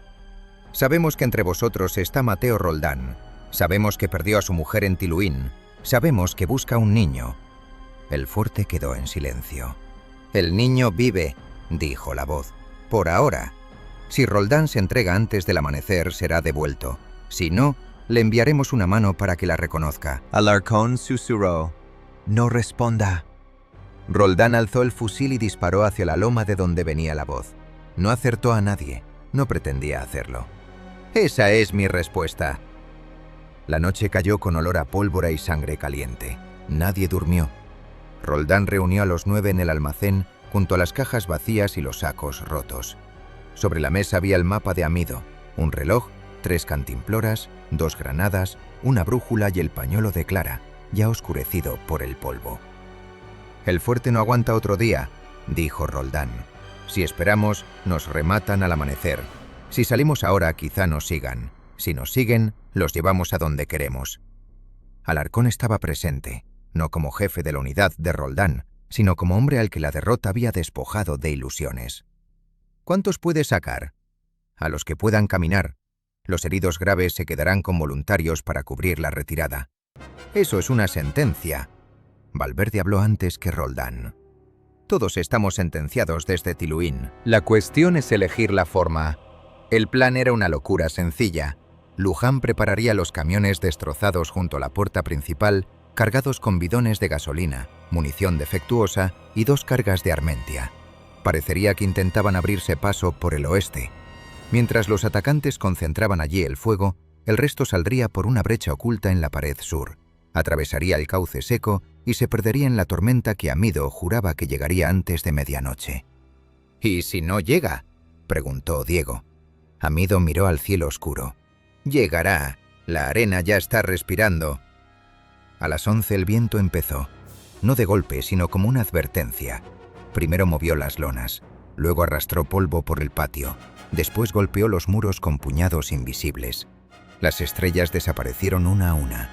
«Sabemos que entre vosotros está Mateo Roldán. Sabemos que perdió a su mujer en Tiluín. Sabemos que busca un niño». El fuerte quedó en silencio. «El niño vive», dijo la voz. «Por ahora. Si Roldán se entrega antes del amanecer, será devuelto. Si no, le enviaremos una mano para que la reconozca». Alarcón susurró: «No responda». Roldán alzó el fusil y disparó hacia la loma de donde venía la voz. No acertó a nadie. No pretendía hacerlo. «Esa es mi respuesta». La noche cayó con olor a pólvora y sangre caliente. Nadie durmió. Roldán reunió a los 9 en el almacén, junto a las cajas vacías y los sacos rotos. Sobre la mesa había el mapa de Amido, un reloj, 3 cantimploras, 2 granadas, una brújula y el pañuelo de Clara, ya oscurecido por el polvo. «El fuerte no aguanta otro día», dijo Roldán. «Si esperamos, nos rematan al amanecer. Si salimos ahora, quizá nos sigan. Si nos siguen, los llevamos a donde queremos». Alarcón estaba presente, no como jefe de la unidad de Roldán, sino como hombre al que la derrota había despojado de ilusiones. «¿Cuántos puede sacar?» «A los que puedan caminar. Los heridos graves se quedarán con voluntarios para cubrir la retirada». «Eso es una sentencia». Valverde habló antes que Roldán. «Todos estamos sentenciados desde Tiluín. La cuestión es elegir la forma». El plan era una locura sencilla. Luján prepararía los camiones destrozados junto a la puerta principal, cargados con bidones de gasolina, munición defectuosa y 2 cargas de armentia. Parecería que intentaban abrirse paso por el oeste. Mientras los atacantes concentraban allí el fuego, el resto saldría por una brecha oculta en la pared sur, atravesaría el cauce seco y se perdería en la tormenta que Amido juraba que llegaría antes de medianoche. «¿Y si no llega?», preguntó Diego. Amido miró al cielo oscuro. «Llegará. La arena ya está respirando». A las 11 el viento empezó. No de golpe, sino como una advertencia. Primero movió las lonas, luego arrastró polvo por el patio, después golpeó los muros con puñados invisibles. Las estrellas desaparecieron una a una.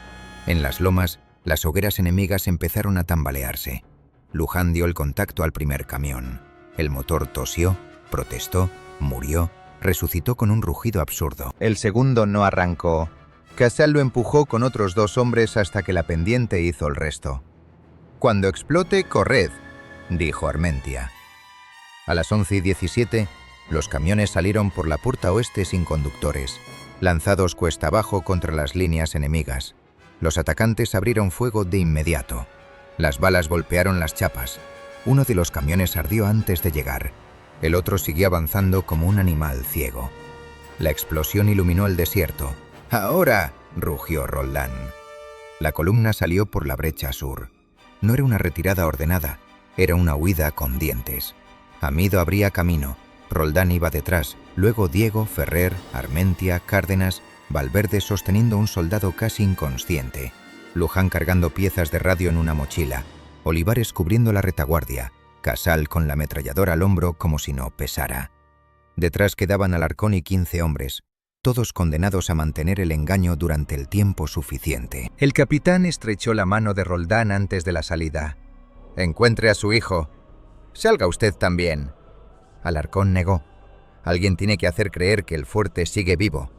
En las lomas, las hogueras enemigas empezaron a tambalearse. Luján dio el contacto al primer camión. El motor tosió, protestó, murió, resucitó con un rugido absurdo. El segundo no arrancó. Casal lo empujó con otros 2 hombres hasta que la pendiente hizo el resto. «Cuando explote, corred», dijo Armentia. A las 11:17, los camiones salieron por la puerta oeste sin conductores, lanzados cuesta abajo contra las líneas enemigas. Los atacantes abrieron fuego de inmediato. Las balas golpearon las chapas. Uno de los camiones ardió antes de llegar. El otro siguió avanzando como un animal ciego. La explosión iluminó el desierto. «¡Ahora!», rugió Roldán. La columna salió por la brecha sur. No era una retirada ordenada, era una huida con dientes. Amido abría camino, Roldán iba detrás, luego Diego, Ferrer, Armentia, Cárdenas, Valverde sosteniendo un soldado casi inconsciente, Luján cargando piezas de radio en una mochila, Olivares cubriendo la retaguardia, Casal con la ametralladora al hombro como si no pesara. Detrás quedaban Alarcón y 15 hombres, todos condenados a mantener el engaño durante el tiempo suficiente. El capitán estrechó la mano de Roldán antes de la salida. «Encuentre a su hijo. Salga usted también». Alarcón negó. Alguien tiene que hacer creer que el fuerte sigue vivo.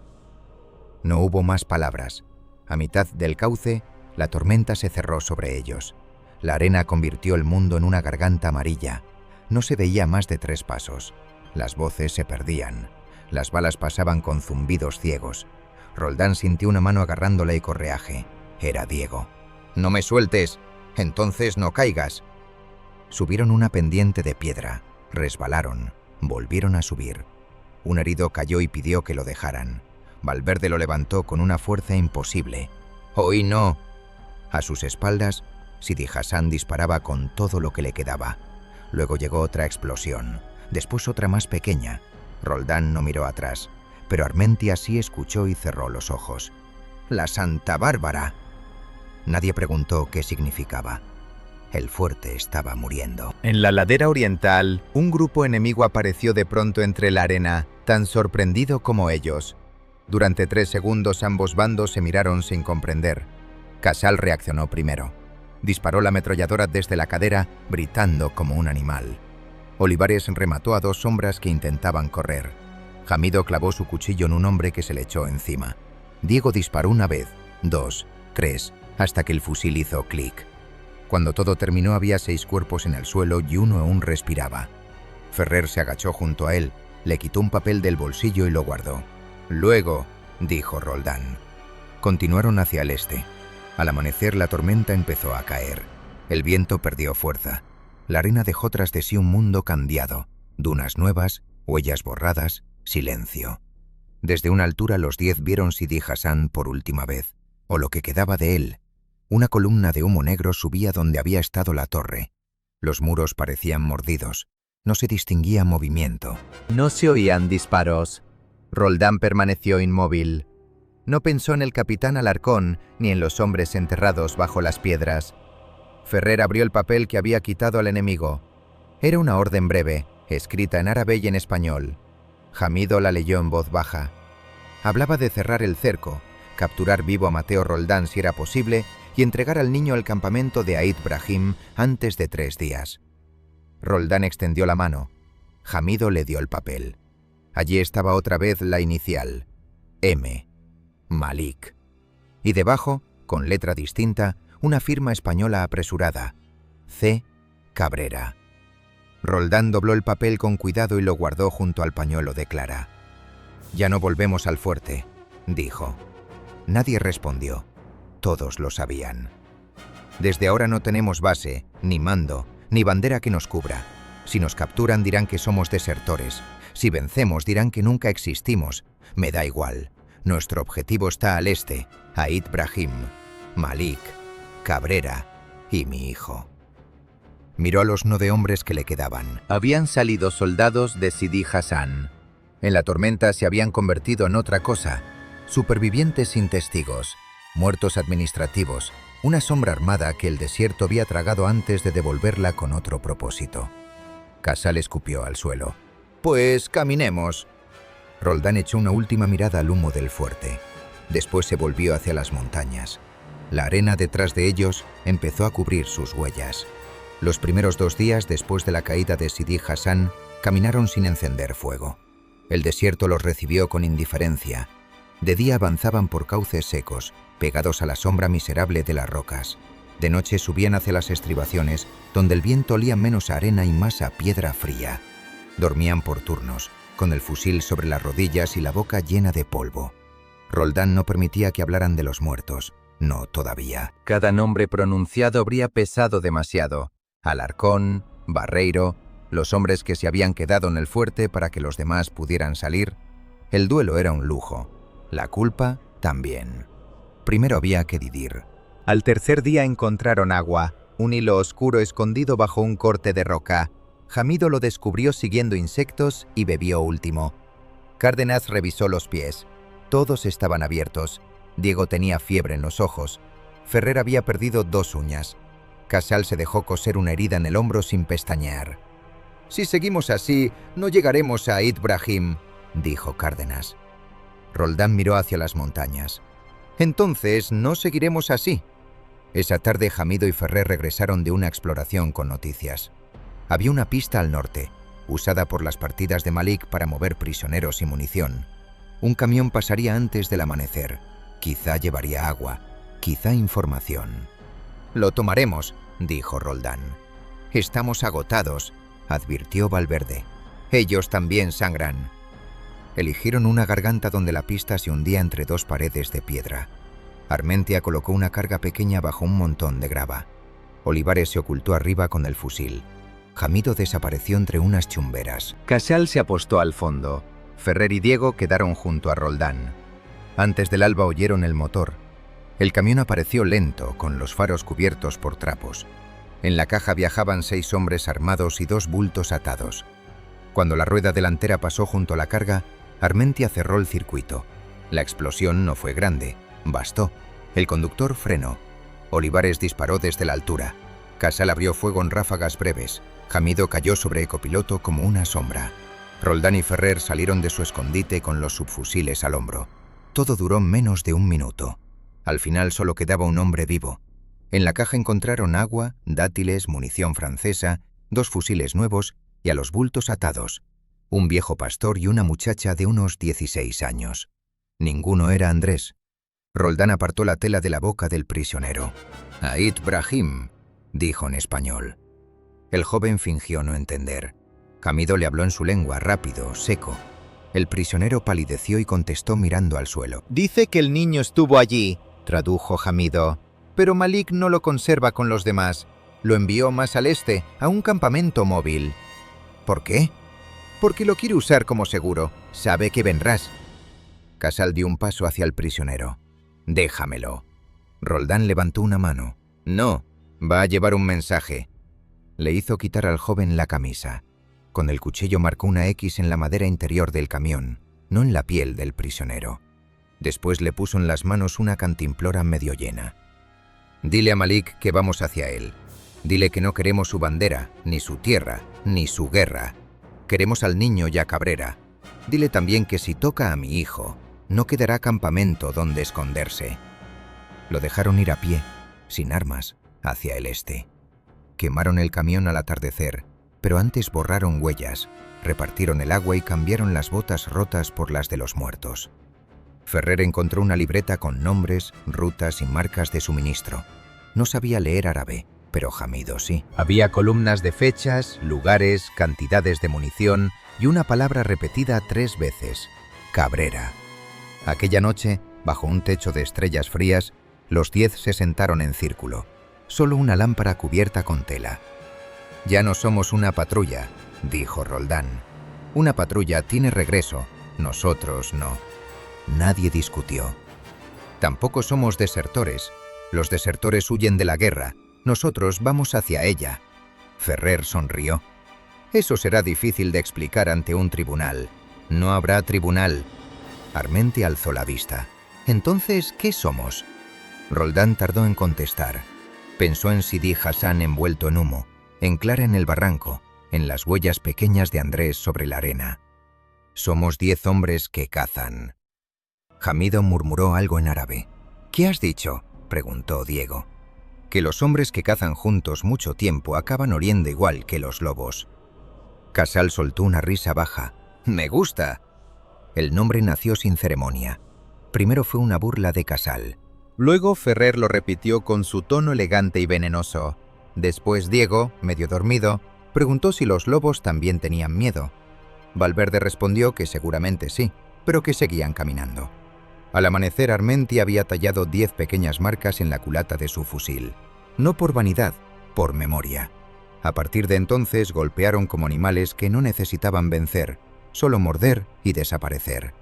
No hubo más palabras. A mitad del cauce, la tormenta se cerró sobre ellos. La arena convirtió el mundo en una garganta amarilla. No se veía más de 3 pasos. Las voces se perdían. Las balas pasaban con zumbidos ciegos. Roldán sintió una mano agarrándole el correaje. Era Diego. «No me sueltes. Entonces no caigas». Subieron una pendiente de piedra. Resbalaron. Volvieron a subir. Un herido cayó y pidió que lo dejaran. Valverde lo levantó con una fuerza imposible. «¡Hoy no!». A sus espaldas, Sidi Hassan disparaba con todo lo que le quedaba. Luego llegó otra explosión. Después otra más pequeña. Roldán no miró atrás, pero Armentia sí escuchó y cerró los ojos. la Santa Bárbara. Nadie preguntó qué significaba. El fuerte estaba muriendo. En la ladera oriental, un grupo enemigo apareció de pronto entre la arena, tan sorprendido como ellos. Durante 3 segundos ambos bandos se miraron sin comprender. Casal reaccionó primero. Disparó la ametralladora desde la cadera, gritando como un animal. Olivares remató a 2 sombras que intentaban correr. Jamido clavó su cuchillo en un hombre que se le echó encima. Diego disparó 1 vez, 2, 3, hasta que el fusil hizo clic. Cuando todo terminó había 6 cuerpos en el suelo y uno aún respiraba. Ferrer se agachó junto a él, le quitó un papel del bolsillo y lo guardó. «Luego», dijo Roldán. Continuaron hacia el este. Al amanecer la tormenta empezó a caer. El viento perdió fuerza. La arena dejó tras de sí un mundo cambiado. Dunas nuevas, huellas borradas, silencio. Desde una altura los 10 vieron Sidi Hassan por última vez, o lo que quedaba de él. Una columna de humo negro subía donde había estado la torre. Los muros parecían mordidos. No se distinguía movimiento. No se oían disparos. Roldán permaneció inmóvil. No pensó en el capitán Alarcón ni en los hombres enterrados bajo las piedras. Ferrer abrió el papel que había quitado al enemigo. Era una orden breve, escrita en árabe y en español. Jamido la leyó en voz baja. Hablaba de cerrar el cerco, capturar vivo a Mateo Roldán si era posible y entregar al niño al campamento de Aït Brahim antes de 3 días. Roldán extendió la mano. Jamido le dio el papel. Allí estaba otra vez la inicial, M. Malik. Y debajo, con letra distinta, una firma española apresurada, C. Cabrera. Roldán dobló el papel con cuidado y lo guardó junto al pañuelo de Clara. «Ya no volvemos al fuerte», dijo. Nadie respondió. Todos lo sabían. «Desde ahora no tenemos base, ni mando, ni bandera que nos cubra. Si nos capturan dirán que somos desertores. Si vencemos dirán que nunca existimos. Me da igual. Nuestro objetivo está al este, Aït Brahim, Malik, Cabrera y mi hijo». Miró a los 9 hombres que le quedaban. Habían salido soldados de Sidi Hassan. En la tormenta se habían convertido en otra cosa. Supervivientes sin testigos, muertos administrativos, una sombra armada que el desierto había tragado antes de devolverla con otro propósito. Casal escupió al suelo. «Pues caminemos». Roldán echó una última mirada al humo del fuerte. Después se volvió hacia las montañas. La arena detrás de ellos empezó a cubrir sus huellas. Los primeros 2 días después de la caída de Sidi Hassan, caminaron sin encender fuego. El desierto los recibió con indiferencia. De día avanzaban por cauces secos, pegados a la sombra miserable de las rocas. De noche subían hacia las estribaciones, donde el viento olía menos a arena y más a piedra fría. Dormían por turnos, con el fusil sobre las rodillas y la boca llena de polvo. Roldán no permitía que hablaran de los muertos. No todavía. Cada nombre pronunciado habría pesado demasiado. Alarcón, Barreiro, los hombres que se habían quedado en el fuerte para que los demás pudieran salir. El duelo era un lujo. La culpa también. Primero había que dividir. Al tercer día encontraron agua, un hilo oscuro escondido bajo un corte de roca. Jamido lo descubrió siguiendo insectos y bebió último. Cárdenas revisó los pies. Todos estaban abiertos. Diego tenía fiebre en los ojos. Ferrer había perdido 2 uñas. Casal se dejó coser una herida en el hombro sin pestañear. «Si seguimos así, no llegaremos a Aït Brahim», dijo Cárdenas. Roldán miró hacia las montañas. «Entonces, no seguiremos así». Esa tarde Jamido y Ferrer regresaron de una exploración con noticias. Había una pista al norte, usada por las partidas de Malik para mover prisioneros y munición. Un camión pasaría antes del amanecer. Quizá llevaría agua, quizá información. «Lo tomaremos», dijo Roldán. «Estamos agotados», advirtió Valverde. «Ellos también sangran». Eligieron una garganta donde la pista se hundía entre 2 paredes de piedra. Armentia colocó una carga pequeña bajo un montón de grava. Olivares se ocultó arriba con el fusil. Jamido desapareció entre unas chumberas. Casal se apostó al fondo. Ferrer y Diego quedaron junto a Roldán. Antes del alba oyeron el motor. El camión apareció lento, con los faros cubiertos por trapos. En la caja viajaban 6 hombres armados y 2 bultos atados. Cuando la rueda delantera pasó junto a la carga, Armentia cerró el circuito. La explosión no fue grande. Bastó. El conductor frenó. Olivares disparó desde la altura. Casal abrió fuego en ráfagas breves. Hamido cayó sobre el copiloto como una sombra. Roldán y Ferrer salieron de su escondite con los subfusiles al hombro. Todo duró menos de un minuto. Al final solo quedaba un hombre vivo. En la caja encontraron agua, dátiles, munición francesa, 2 fusiles nuevos y a los bultos atados. Un viejo pastor y una muchacha de unos 16 años. Ninguno era Andrés. Roldán apartó la tela de la boca del prisionero. «Ait Brahim», dijo en español. El joven fingió no entender. Hamido le habló en su lengua, rápido, seco. El prisionero palideció y contestó mirando al suelo. «Dice que el niño estuvo allí», tradujo Hamido. «Pero Malik no lo conserva con los demás. Lo envió más al este, a un campamento móvil». «¿Por qué?» «Porque lo quiere usar como seguro. Sabe que vendrás». Casal dio un paso hacia el prisionero. «Déjamelo». Roldán levantó una mano. «No, va a llevar un mensaje». Le hizo quitar al joven la camisa. Con el cuchillo marcó una X en la madera interior del camión, no en la piel del prisionero. Después le puso en las manos una cantimplora medio llena. «Dile a Malik que vamos hacia él. Dile que no queremos su bandera, ni su tierra, ni su guerra. Queremos al niño y a Cabrera. Dile también que si toca a mi hijo, no quedará campamento donde esconderse». Lo dejaron ir a pie, sin armas, hacia el este. Quemaron el camión al atardecer, pero antes borraron huellas, repartieron el agua y cambiaron las botas rotas por las de los muertos. Ferrer encontró una libreta con nombres, rutas y marcas de suministro. No sabía leer árabe, pero Hamido sí. Había columnas de fechas, lugares, cantidades de munición y una palabra repetida 3 veces: Cabrera. Aquella noche, bajo un techo de estrellas frías, los 10 se sentaron en círculo. Solo una lámpara cubierta con tela. «Ya no somos una patrulla», dijo Roldán. «Una patrulla tiene regreso, nosotros no». Nadie discutió. «Tampoco somos desertores. Los desertores huyen de la guerra. Nosotros vamos hacia ella». Ferrer sonrió. «Eso será difícil de explicar ante un tribunal. No habrá tribunal». Armente alzó la vista. «Entonces, ¿qué somos?» Roldán tardó en contestar. Pensó en Sidi Hassan envuelto en humo, en Clara en el barranco, en las huellas pequeñas de Andrés sobre la arena. «Somos 10 hombres que cazan». Hamido murmuró algo en árabe. «¿Qué has dicho?», preguntó Diego. «Que los hombres que cazan juntos mucho tiempo acaban oliendo igual que los lobos». Casal soltó una risa baja. «Me gusta». El nombre nació sin ceremonia. Primero fue una burla de Casal. Luego Ferrer lo repitió con su tono elegante y venenoso. Después Diego, medio dormido, preguntó si los lobos también tenían miedo. Valverde respondió que seguramente sí, pero que seguían caminando. Al amanecer Armenti había tallado 10 pequeñas marcas en la culata de su fusil. No por vanidad, por memoria. A partir de entonces golpearon como animales que no necesitaban vencer, solo morder y desaparecer.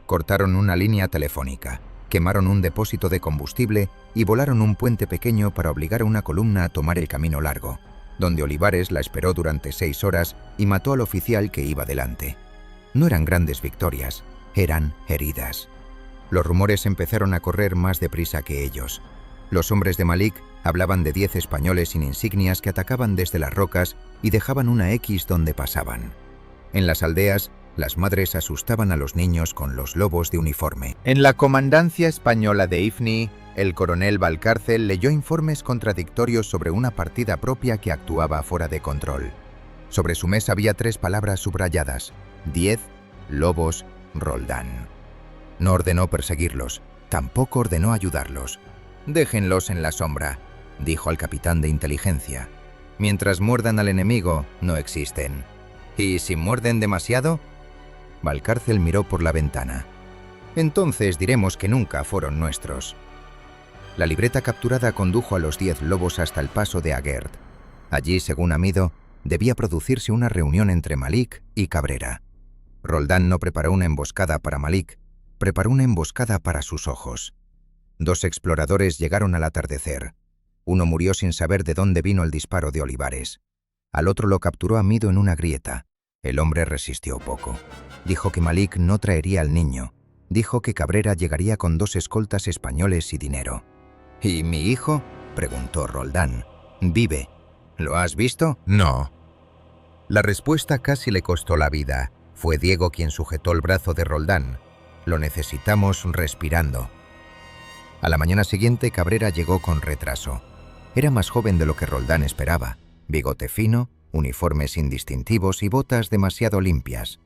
Cortaron una línea telefónica, quemaron un depósito de combustible y volaron un puente pequeño para obligar a una columna a tomar el camino largo, donde Olivares la esperó durante 6 horas y mató al oficial que iba delante. No eran grandes victorias, eran heridas. Los rumores empezaron a correr más deprisa que ellos. Los hombres de Malik hablaban de 10 españoles sin insignias que atacaban desde las rocas y dejaban una X donde pasaban. En las aldeas, las madres asustaban a los niños con los lobos de uniforme. En la comandancia española de Ifni, el coronel Valcárcel leyó informes contradictorios sobre una partida propia que actuaba fuera de control. Sobre su mesa había 3 palabras subrayadas: 10, lobos, Roldán. No ordenó perseguirlos, tampoco ordenó ayudarlos. «Déjenlos en la sombra», dijo al capitán de inteligencia. «Mientras muerdan al enemigo, no existen. ¿Y si muerden demasiado?». Valcárcel miró por la ventana. «Entonces diremos que nunca fueron nuestros». La libreta capturada condujo a los 10 lobos hasta el paso de Aguerd. Allí, según Hamido, debía producirse una reunión entre Malik y Cabrera. Roldán no preparó una emboscada para Malik, preparó una emboscada para sus ojos. 2 exploradores llegaron al atardecer. Uno murió sin saber de dónde vino el disparo de Olivares. Al otro lo capturó Hamido en una grieta. El hombre resistió poco. Dijo que Malik no traería al niño. Dijo que Cabrera llegaría con 2 escoltas españoles y dinero. ¿Y mi hijo?, preguntó Roldán. Vive. ¿Lo has visto? No. La respuesta casi le costó la vida. Fue Diego quien sujetó el brazo de Roldán. Lo necesitamos respirando. A la mañana siguiente, Cabrera llegó con retraso. Era más joven de lo que Roldán esperaba. Bigote fino, uniformes indistintivos y botas demasiado limpias.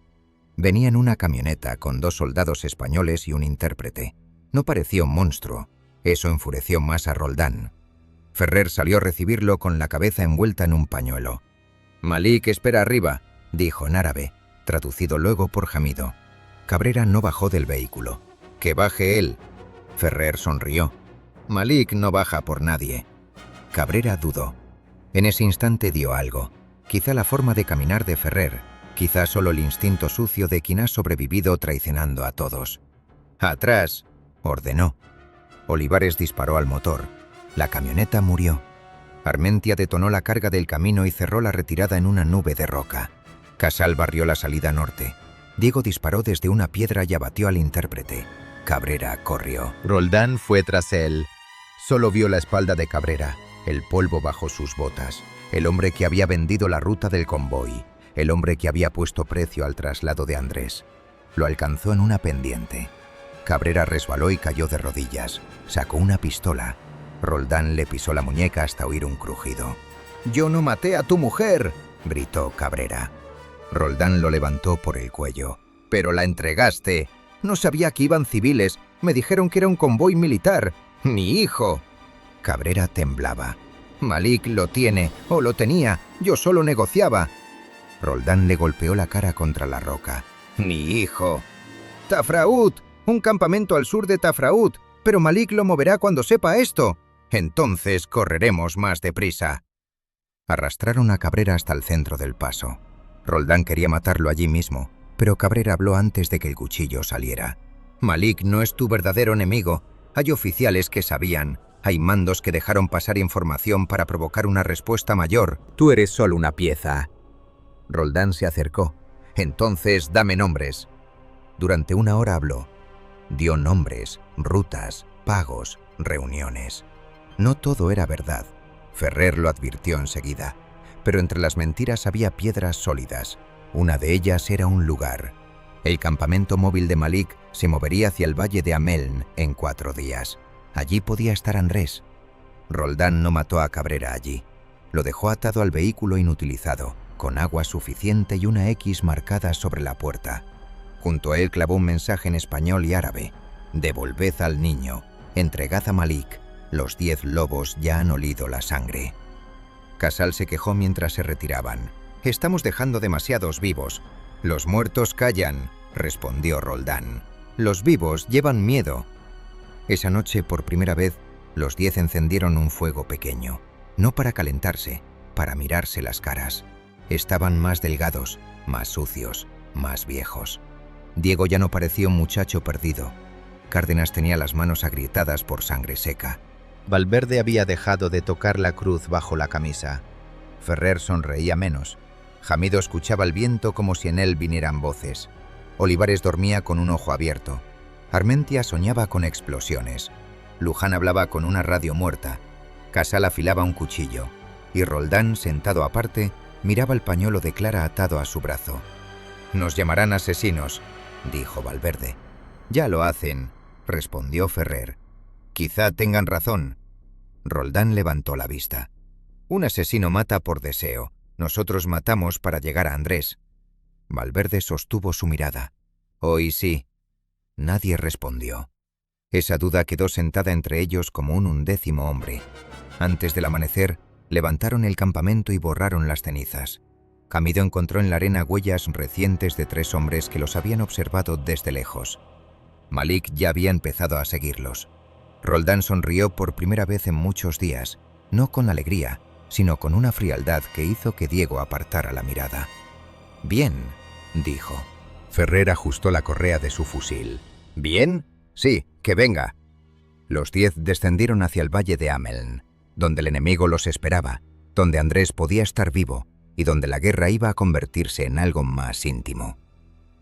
Venía en una camioneta con 2 soldados españoles y un intérprete. No parecía un monstruo. Eso enfureció más a Roldán. Ferrer salió a recibirlo con la cabeza envuelta en un pañuelo. «Malik espera arriba», dijo en árabe, traducido luego por Hamido. Cabrera no bajó del vehículo. «Que baje él». Ferrer sonrió. «Malik no baja por nadie». Cabrera dudó. En ese instante dio algo. Quizá la forma de caminar de Ferrer, quizá solo el instinto sucio de quien ha sobrevivido traicionando a todos. «Atrás», ordenó. Olivares disparó al motor. La camioneta murió. Armentia detonó la carga del camino y cerró la retirada en una nube de roca. Casal barrió la salida norte. Diego disparó desde una piedra y abatió al intérprete. Cabrera corrió. Roldán fue tras él. Solo vio la espalda de Cabrera, el polvo bajo sus botas, el hombre que había vendido la ruta del convoy, el hombre que había puesto precio al traslado de Andrés. Lo alcanzó en una pendiente. Cabrera resbaló y cayó de rodillas. Sacó una pistola. Roldán le pisó la muñeca hasta oír un crujido. «¡Yo no maté a tu mujer!», gritó Cabrera. Roldán lo levantó por el cuello. «Pero la entregaste. No sabía que iban civiles. Me dijeron que era un convoy militar. ¡Mi hijo!». Cabrera temblaba. «Malik lo tiene, o lo tenía. Yo solo negociaba». Roldán le golpeó la cara contra la roca. «Mi hijo». «Tafraout, un campamento al sur de Tafraout. Pero Malik lo moverá cuando sepa esto. Entonces correremos más deprisa». Arrastraron a Cabrera hasta el centro del paso. Roldán quería matarlo allí mismo, pero Cabrera habló antes de que el cuchillo saliera. «Malik no es tu verdadero enemigo. Hay oficiales que sabían. Hay mandos que dejaron pasar información para provocar una respuesta mayor. Tú eres solo una pieza». Roldán se acercó. «Entonces dame nombres». Durante 1 hora habló. Dio nombres, rutas, pagos, reuniones. No todo era verdad. Ferrer lo advirtió enseguida. Pero entre las mentiras había piedras sólidas. Una de ellas era un lugar. El campamento móvil de Malik se movería hacia el valle de Ameln en 4 días. Allí podía estar Andrés. Roldán no mató a Cabrera allí. Lo dejó atado al vehículo inutilizado, con agua suficiente y una X marcada sobre la puerta. Junto a él clavó un mensaje en español y árabe. «Devolved al niño. Entregad a Malik. Los 10 lobos ya han olido la sangre». Casal se quejó mientras se retiraban. «Estamos dejando demasiados vivos». «Los muertos callan», respondió Roldán. «Los vivos llevan miedo». Esa noche, por primera vez, los 10 encendieron un fuego pequeño. No para calentarse, para mirarse las caras. Estaban más delgados, más sucios, más viejos. Diego ya no parecía un muchacho perdido. Cárdenas tenía las manos agrietadas por sangre seca. Valverde había dejado de tocar la cruz bajo la camisa. Ferrer sonreía menos. Hamido escuchaba el viento como si en él vinieran voces. Olivares dormía con un ojo abierto. Armentia soñaba con explosiones. Luján hablaba con una radio muerta. Casal afilaba un cuchillo. Y Roldán, sentado aparte, miraba el pañuelo de Clara atado a su brazo. «Nos llamarán asesinos», dijo Valverde. «Ya lo hacen», respondió Ferrer. «Quizá tengan razón». Roldán levantó la vista. «Un asesino mata por deseo. Nosotros matamos para llegar a Andrés». Valverde sostuvo su mirada. «Hoy sí». Nadie respondió. Esa duda quedó sentada entre ellos como un 11º hombre. Antes del amanecer, levantaron el campamento y borraron las cenizas. Hamido encontró en la arena huellas recientes de 3 hombres que los habían observado desde lejos. Malik ya había empezado a seguirlos. Roldán sonrió por primera vez en muchos días, no con alegría, sino con una frialdad que hizo que Diego apartara la mirada. «Bien», dijo. Ferrer ajustó la correa de su fusil. «¿Bien? Sí, que venga». Los 10 descendieron hacia el valle de Ameln, donde el enemigo los esperaba, donde Andrés podía estar vivo y donde la guerra iba a convertirse en algo más íntimo.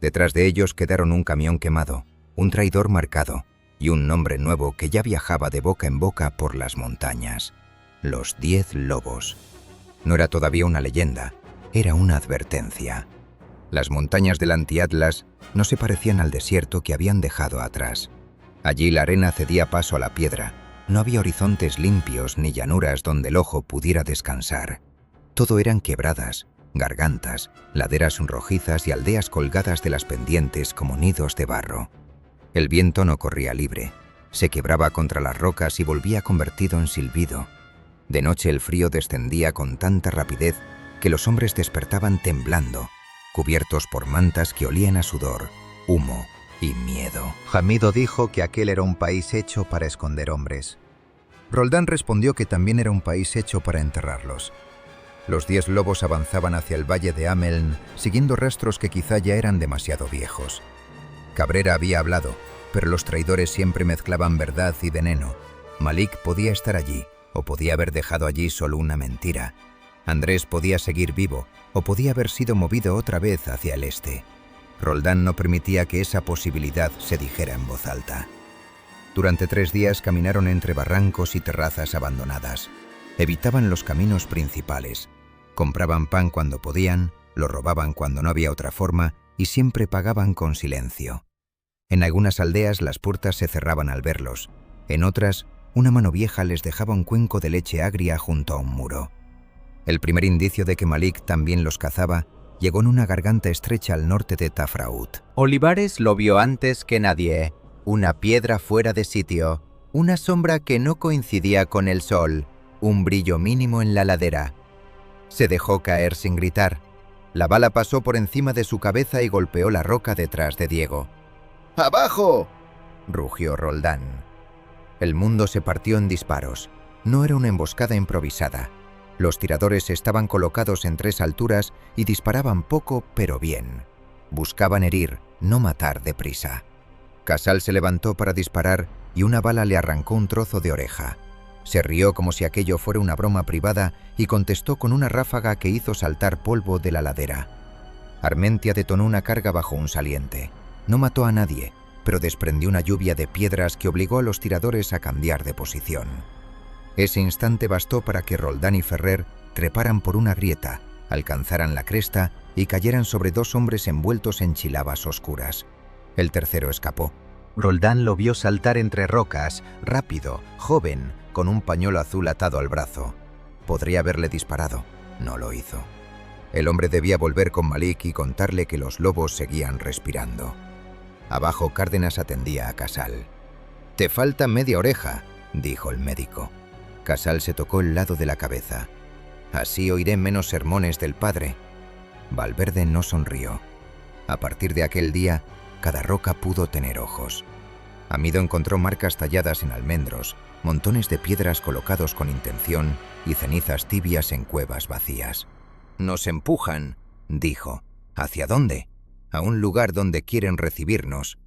Detrás de ellos quedaron un camión quemado, un traidor marcado y un nombre nuevo que ya viajaba de boca en boca por las montañas: los 10 lobos. No era todavía una leyenda, era una advertencia. Las montañas del Anti-Atlas no se parecían al desierto que habían dejado atrás. Allí la arena cedía paso a la piedra. No había horizontes limpios ni llanuras donde el ojo pudiera descansar. Todo eran quebradas, gargantas, laderas rojizas y aldeas colgadas de las pendientes como nidos de barro. El viento no corría libre. Se quebraba contra las rocas y volvía convertido en silbido. De noche el frío descendía con tanta rapidez que los hombres despertaban temblando, cubiertos por mantas que olían a sudor, humo y miedo. Hamido dijo que aquel era un país hecho para esconder hombres. Roldán respondió que también era un país hecho para enterrarlos. Los 10 lobos avanzaban hacia el valle de Ameln, siguiendo rastros que quizá ya eran demasiado viejos. Cabrera había hablado, pero los traidores siempre mezclaban verdad y veneno. Malik podía estar allí, o podía haber dejado allí solo una mentira. Andrés podía seguir vivo, o podía haber sido movido otra vez hacia el este. Roldán no permitía que esa posibilidad se dijera en voz alta. Durante 3 días caminaron entre barrancos y terrazas abandonadas. Evitaban los caminos principales. Compraban pan cuando podían, lo robaban cuando no había otra forma y siempre pagaban con silencio. En algunas aldeas las puertas se cerraban al verlos. En otras, una mano vieja les dejaba un cuenco de leche agria junto a un muro. El primer indicio de que Malik también los cazaba llegó en una garganta estrecha al norte de Tafraout. Olivares lo vio antes que nadie. Una piedra fuera de sitio, una sombra que no coincidía con el sol, un brillo mínimo en la ladera. Se dejó caer sin gritar. La bala pasó por encima de su cabeza y golpeó la roca detrás de Diego. ¡Abajo!, rugió Roldán. El mundo se partió en disparos. No era una emboscada improvisada. Los tiradores estaban colocados en 3 alturas y disparaban poco pero bien. Buscaban herir, no matar deprisa. Casal se levantó para disparar y una bala le arrancó un trozo de oreja. Se rió como si aquello fuera una broma privada y contestó con una ráfaga que hizo saltar polvo de la ladera. Armentia detonó una carga bajo un saliente. No mató a nadie, pero desprendió una lluvia de piedras que obligó a los tiradores a cambiar de posición. Ese instante bastó para que Roldán y Ferrer treparan por una grieta, alcanzaran la cresta y cayeran sobre 2 hombres envueltos en chilabas oscuras. El tercero escapó. Roldán lo vio saltar entre rocas, rápido, joven, con un pañuelo azul atado al brazo. Podría haberle disparado, no lo hizo. El hombre debía volver con Malik y contarle que los lobos seguían respirando. Abajo Cárdenas atendía a Casal. «Te falta media oreja», dijo el médico. Casal se tocó el lado de la cabeza. «Así oiré menos sermones del padre». Valverde no sonrió. A partir de aquel día, cada roca pudo tener ojos. Hamido encontró marcas talladas en almendros, montones de piedras colocados con intención y cenizas tibias en cuevas vacías. «Nos empujan», dijo. «¿Hacia dónde?» «A un lugar donde quieren recibirnos».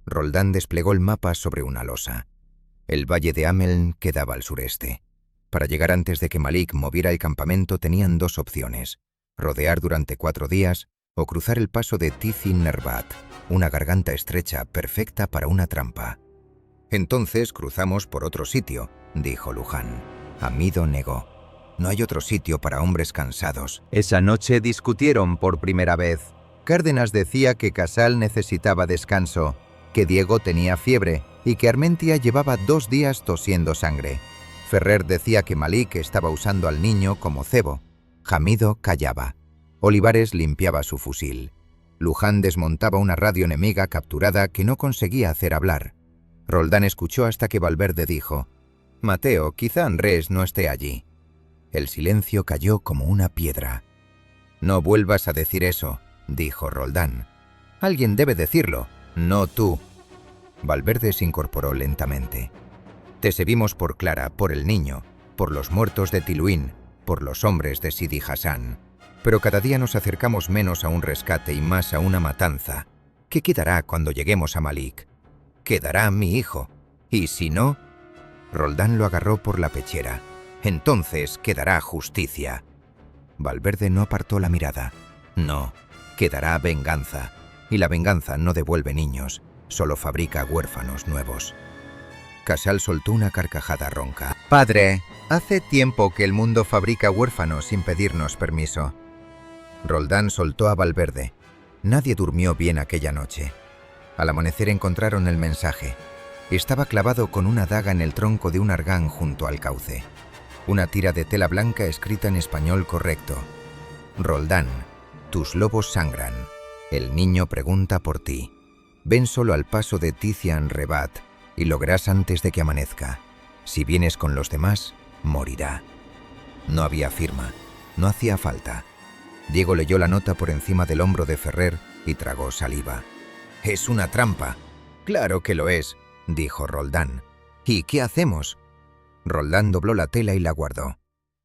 Roldán desplegó el mapa sobre una losa. El valle de Ameln quedaba al sureste. Para llegar antes de que Malik moviera el campamento tenían 2 opciones: rodear durante 4 días o cruzar el paso de Tizin Nervat, una garganta estrecha perfecta para una trampa. «Entonces cruzamos por otro sitio», dijo Luján. Hamido negó. «No hay otro sitio para hombres cansados». Esa noche discutieron por primera vez. Cárdenas decía que Casal necesitaba descanso, que Diego tenía fiebre y que Armentia llevaba 2 días tosiendo sangre. Ferrer decía que Malik estaba usando al niño como cebo. Hamido callaba. Olivares limpiaba su fusil. Luján desmontaba una radio enemiga capturada que no conseguía hacer hablar. Roldán escuchó hasta que Valverde dijo: «Mateo, quizá Andrés no esté allí». El silencio cayó como una piedra. «No vuelvas a decir eso», dijo Roldán. «Alguien debe decirlo, no tú». Valverde se incorporó lentamente. «Te seguimos por Clara, por el niño, por los muertos de Tiluín, por los hombres de Sidi Hassan. Pero cada día nos acercamos menos a un rescate y más a una matanza. ¿Qué quedará cuando lleguemos a Malik? Quedará mi hijo. Y si no...» Roldán lo agarró por la pechera. «Entonces quedará justicia». Valverde no apartó la mirada. «No, quedará venganza. Y la venganza no devuelve niños. solo fabrica huérfanos nuevos. Casal soltó una carcajada ronca. Padre, hace tiempo que el mundo fabrica huérfanos sin pedirnos permiso. Roldán soltó a Valverde. Nadie durmió bien aquella noche. Al amanecer encontraron el mensaje. Estaba clavado con una daga en el tronco de un argán junto al cauce. Una tira de tela blanca escrita en español correcto. Roldán, tus lobos sangran. El niño pregunta por ti. Ven solo al paso de Tician Rebat y lo verás antes de que amanezca. Si vienes con los demás, morirá. No había firma. No hacía falta. Diego leyó la nota por encima del hombro de Ferrer y tragó saliva. «Es una trampa». «Claro que lo es», dijo Roldán. «¿Y qué hacemos?» Roldán dobló la tela y la guardó.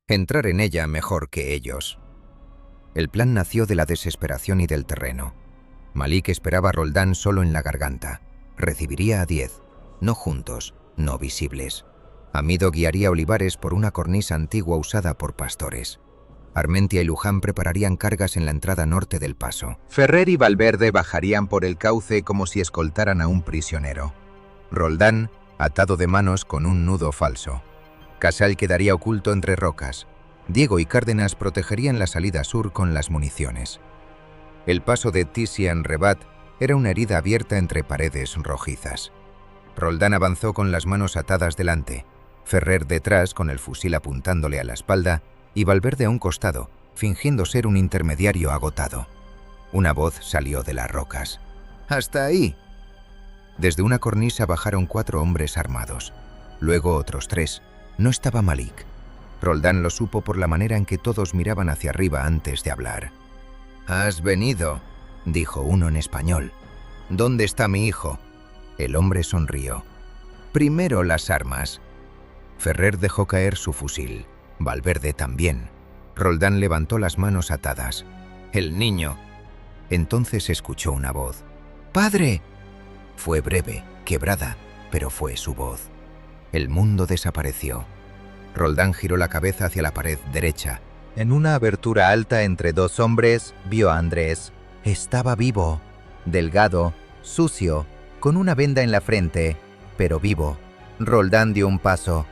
Entrar en ella mejor que ellos. El plan nació de la desesperación y del terreno. Malik esperaba a Roldán solo en la garganta. Recibiría a 10, no juntos, no visibles. Amido guiaría Olivares por una cornisa antigua usada por pastores. Armentia y Luján prepararían cargas en la entrada norte del paso. Ferrer y Valverde bajarían por el cauce como si escoltaran a un prisionero. Roldán, atado de manos con un nudo falso. Casal quedaría oculto entre rocas. Diego y Cárdenas protegerían la salida sur con las municiones. El paso de Tician Rebat era una herida abierta entre paredes rojizas. Roldán avanzó con las manos atadas delante, Ferrer detrás con el fusil apuntándole a la espalda y Valverde a un costado, fingiendo ser un intermediario agotado. Una voz salió de las rocas. «¡Hasta ahí!». Desde una cornisa bajaron 4 hombres armados. Luego otros 3. No estaba Malik. Roldán lo supo por la manera en que todos miraban hacia arriba antes de hablar. «Has venido», dijo uno en español. «¿Dónde está mi hijo?». El hombre sonrió. «Primero las armas». Ferrer dejó caer su fusil. Valverde también. Roldán levantó las manos atadas. «El niño». Entonces escuchó una voz. «¡Padre!». Fue breve, quebrada, pero fue su voz. El mundo desapareció. Roldán giró la cabeza hacia la pared derecha. En una abertura alta entre 2 hombres, vio a Andrés. Estaba vivo, delgado, sucio, con una venda en la frente, pero vivo. Roldán dio un paso.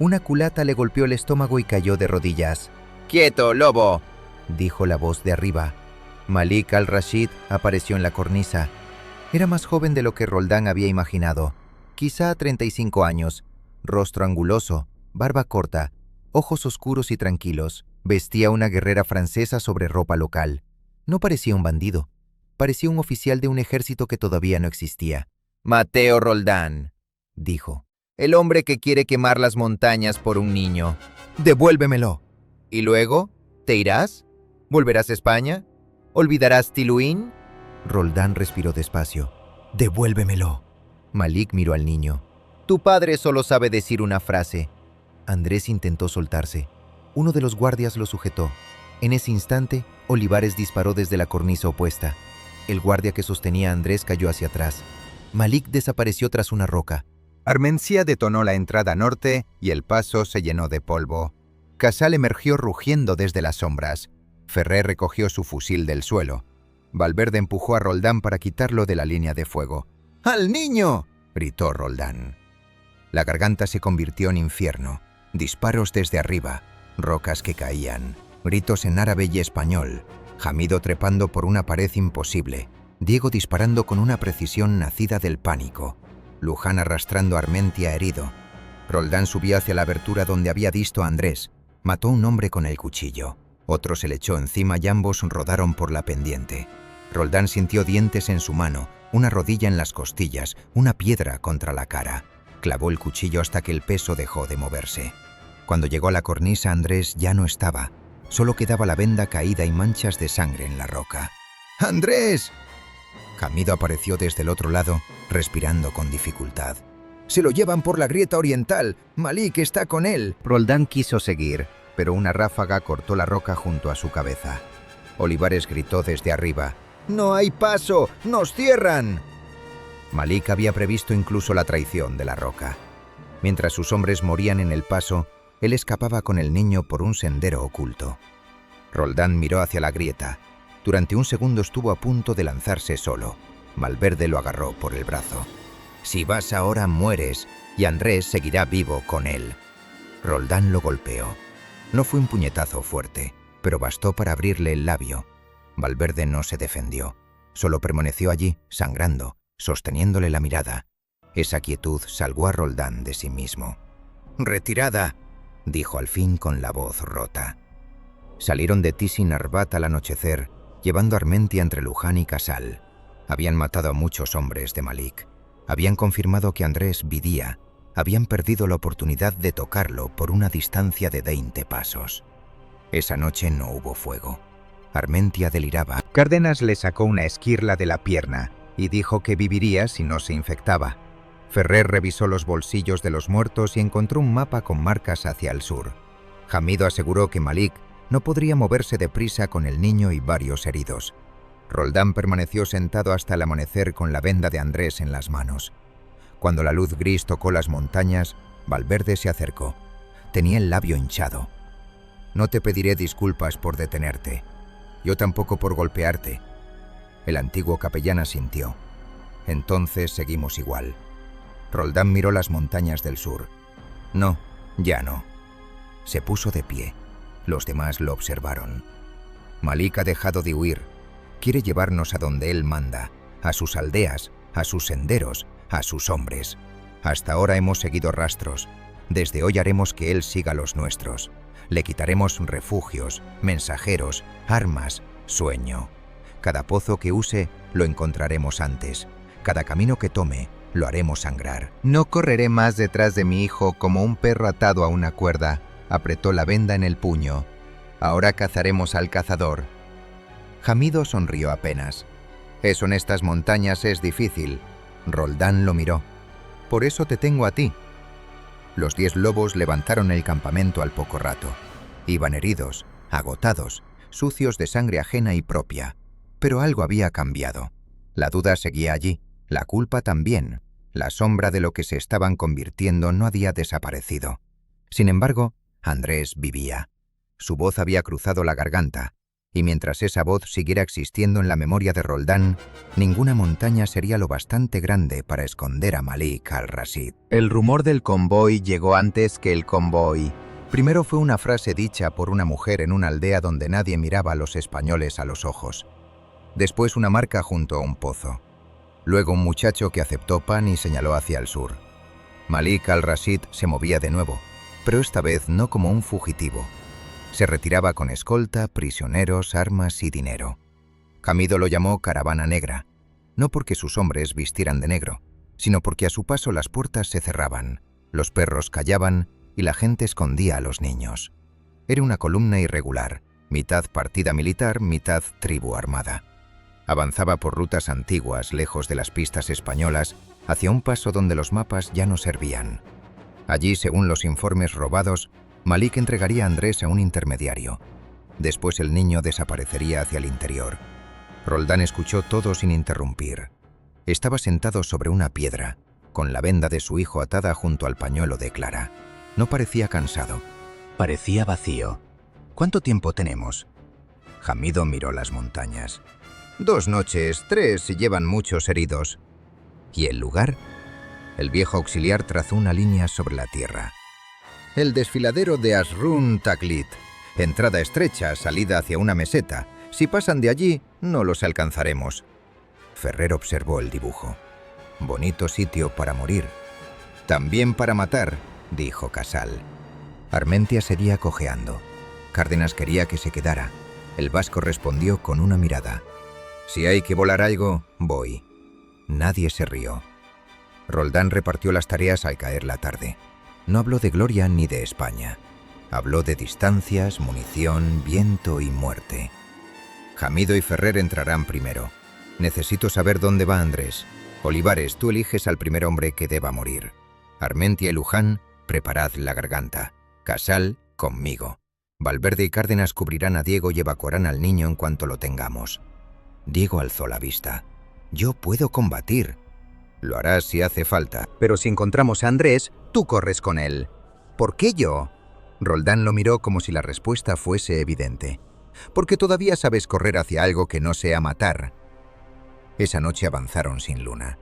Una culata le golpeó el estómago y cayó de rodillas. «¡Quieto, lobo!», dijo la voz de arriba. Malik al-Rashid apareció en la cornisa. Era más joven de lo que Roldán había imaginado. Quizá 35 años, rostro anguloso, barba corta, ojos oscuros y tranquilos. Vestía una guerrera francesa sobre ropa local. No parecía un bandido. Parecía un oficial de un ejército que todavía no existía. «Mateo Roldán», dijo. «El hombre que quiere quemar las montañas por un niño. Devuélvemelo». «¿Y luego? ¿Te irás? ¿Volverás a España? ¿Olvidarás Tiluín?». Roldán respiró despacio. «Devuélvemelo». Malik miró al niño. «Tu padre solo sabe decir una frase». Andrés intentó soltarse. Uno de los guardias lo sujetó. En ese instante, Olivares disparó desde la cornisa opuesta. El guardia que sostenía a Andrés cayó hacia atrás. Malik desapareció tras una roca. Armencia detonó la entrada norte y el paso se llenó de polvo. Casal emergió rugiendo desde las sombras. Ferrer recogió su fusil del suelo. Valverde empujó a Roldán para quitarlo de la línea de fuego. «¡Al niño!», gritó Roldán. La garganta se convirtió en infierno. Disparos desde arriba, rocas que caían, gritos en árabe y español, Jamido trepando por una pared imposible, Diego disparando con una precisión nacida del pánico, Luján arrastrando a Armentia herido. Roldán subió hacia la abertura donde había visto a Andrés. Mató a un hombre con el cuchillo. Otro se le echó encima y ambos rodaron por la pendiente. Roldán sintió dientes en su mano, una rodilla en las costillas, una piedra contra la cara. Clavó el cuchillo hasta que el peso dejó de moverse. Cuando llegó a la cornisa, Andrés ya no estaba. Solo quedaba la venda caída y manchas de sangre en la roca. ¡Andrés! Jamido apareció desde el otro lado, respirando con dificultad. «Se lo llevan por la grieta oriental. Malik está con él». Roldán quiso seguir, pero una ráfaga cortó la roca junto a su cabeza. Olivares gritó desde arriba. «¡No hay paso! ¡Nos cierran!». Malik había previsto incluso la traición de la roca. Mientras sus hombres morían en el paso, él escapaba con el niño por un sendero oculto. Roldán miró hacia la grieta. Durante un segundo estuvo a punto de lanzarse solo. Valverde lo agarró por el brazo. «Si vas ahora, mueres, y Andrés seguirá vivo con él». Roldán lo golpeó. No fue un puñetazo fuerte, pero bastó para abrirle el labio. Valverde no se defendió, solo permaneció allí, sangrando, sosteniéndole la mirada. Esa quietud salvó a Roldán de sí mismo. «¡Retirada!», dijo al fin con la voz rota. Salieron de Tizi Narbat al anochecer, llevando a Armentia entre Luján y Casal. Habían matado a muchos hombres de Malik. Habían confirmado que Andrés vivía. Habían perdido la oportunidad de tocarlo por una distancia de 20 pasos. Esa noche no hubo fuego. Armentia deliraba. Cárdenas le sacó una esquirla de la pierna y dijo que viviría si no se infectaba. Ferrer revisó los bolsillos de los muertos y encontró un mapa con marcas hacia el sur. Hamido aseguró que Malik no podría moverse deprisa con el niño y varios heridos. Roldán permaneció sentado hasta el amanecer con la venda de Andrés en las manos. Cuando la luz gris tocó las montañas, Valverde se acercó. Tenía el labio hinchado. «No te pediré disculpas por detenerte. Yo tampoco por golpearte». El antiguo capellán asintió. «Entonces seguimos igual». Roldán miró las montañas del sur. «No, ya no». Se puso de pie. Los demás lo observaron. «Malik ha dejado de huir. Quiere llevarnos a donde él manda, a sus aldeas, a sus senderos, a sus hombres. Hasta ahora hemos seguido rastros. Desde hoy haremos que él siga los nuestros. Le quitaremos refugios, mensajeros, armas, sueño. Cada pozo que use, lo encontraremos antes. Cada camino que tome, lo haremos sangrar. No correré más detrás de mi hijo como un perro atado a una cuerda». Apretó la venda en el puño. «Ahora cazaremos al cazador». Hamido sonrió apenas. «Eso en estas montañas es difícil». Roldán lo miró. «Por eso te tengo a ti». Los 10 lobos levantaron el campamento al poco rato. Iban heridos, agotados, sucios de sangre ajena y propia. Pero algo había cambiado. La duda seguía allí, la culpa también. La sombra de lo que se estaban convirtiendo no había desaparecido. Sin embargo, Andrés vivía. Su voz había cruzado la garganta, y mientras esa voz siguiera existiendo en la memoria de Roldán, ninguna montaña sería lo bastante grande para esconder a Malik al-Rashid. El rumor del convoy llegó antes que el convoy. Primero fue una frase dicha por una mujer en una aldea donde nadie miraba a los españoles a los ojos. Después una marca junto a un pozo. Luego un muchacho que aceptó pan y señaló hacia el sur. Malik al-Rashid se movía de nuevo, pero esta vez no como un fugitivo. Se retiraba con escolta, prisioneros, armas y dinero. Hamido lo llamó caravana negra, no porque sus hombres vistieran de negro, sino porque a su paso las puertas se cerraban, los perros callaban y la gente escondía a los niños. Era una columna irregular, mitad partida militar, mitad tribu armada. Avanzaba por rutas antiguas, lejos de las pistas españolas, hacia un paso donde los mapas ya no servían. Allí, según los informes robados, Malik entregaría a Andrés a un intermediario. Después el niño desaparecería hacia el interior. Roldán escuchó todo sin interrumpir. Estaba sentado sobre una piedra, con la venda de su hijo atada junto al pañuelo de Clara. No parecía cansado. Parecía vacío. ¿Cuánto tiempo tenemos? Hamido miró las montañas. 2 noches, 3 si llevan muchos heridos. ¿Y el lugar? El viejo auxiliar trazó una línea sobre la tierra. El desfiladero de Asrun Taklit. Entrada estrecha, salida hacia una meseta. Si pasan de allí, no los alcanzaremos. Ferrer observó el dibujo. Bonito sitio para morir. También para matar, dijo Casal. Armentia seguía cojeando. Cárdenas quería que se quedara. El vasco respondió con una mirada. Si hay que volar algo, voy. Nadie se rió. Roldán repartió las tareas al caer la tarde. No habló de gloria ni de España. Habló de distancias, munición, viento y muerte. Hamido y Ferrer entrarán primero. Necesito saber dónde va Andrés. Olivares, tú eliges al primer hombre que deba morir. Armentia y Luján, preparad la garganta. Casal, conmigo. Valverde y Cárdenas cubrirán a Diego y evacuarán al niño en cuanto lo tengamos. Diego alzó la vista. Yo puedo combatir. Lo harás si hace falta. Pero si encontramos a Andrés, tú corres con él. ¿Por qué yo? Roldán lo miró como si la respuesta fuese evidente. Porque todavía sabes correr hacia algo que no sea matar. Esa noche avanzaron sin luna.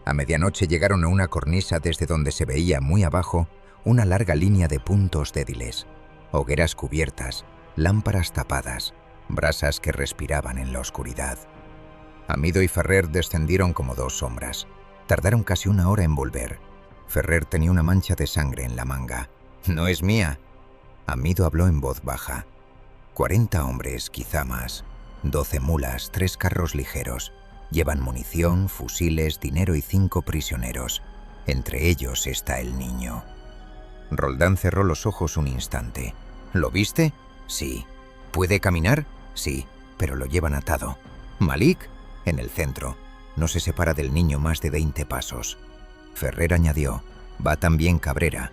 A medianoche llegaron a una cornisa desde donde se veía muy abajo una larga línea de puntos débiles, hogueras cubiertas, lámparas tapadas, brasas que respiraban en la oscuridad. Amido y Ferrer descendieron como dos sombras. Tardaron casi una hora en volver. Ferrer tenía una mancha de sangre en la manga. «No es mía». Amido habló en voz baja. 40 hombres, quizá más. 12 mulas, 3 carros ligeros. Llevan munición, fusiles, dinero y 5 prisioneros. Entre ellos está el niño. Roldán cerró los ojos un instante. «¿Lo viste?» «Sí». «¿Puede caminar?» «Sí, pero lo llevan atado». «¿Malik?» «En el centro. No se separa del niño más de 20 pasos». Ferrer añadió: «Va también Cabrera».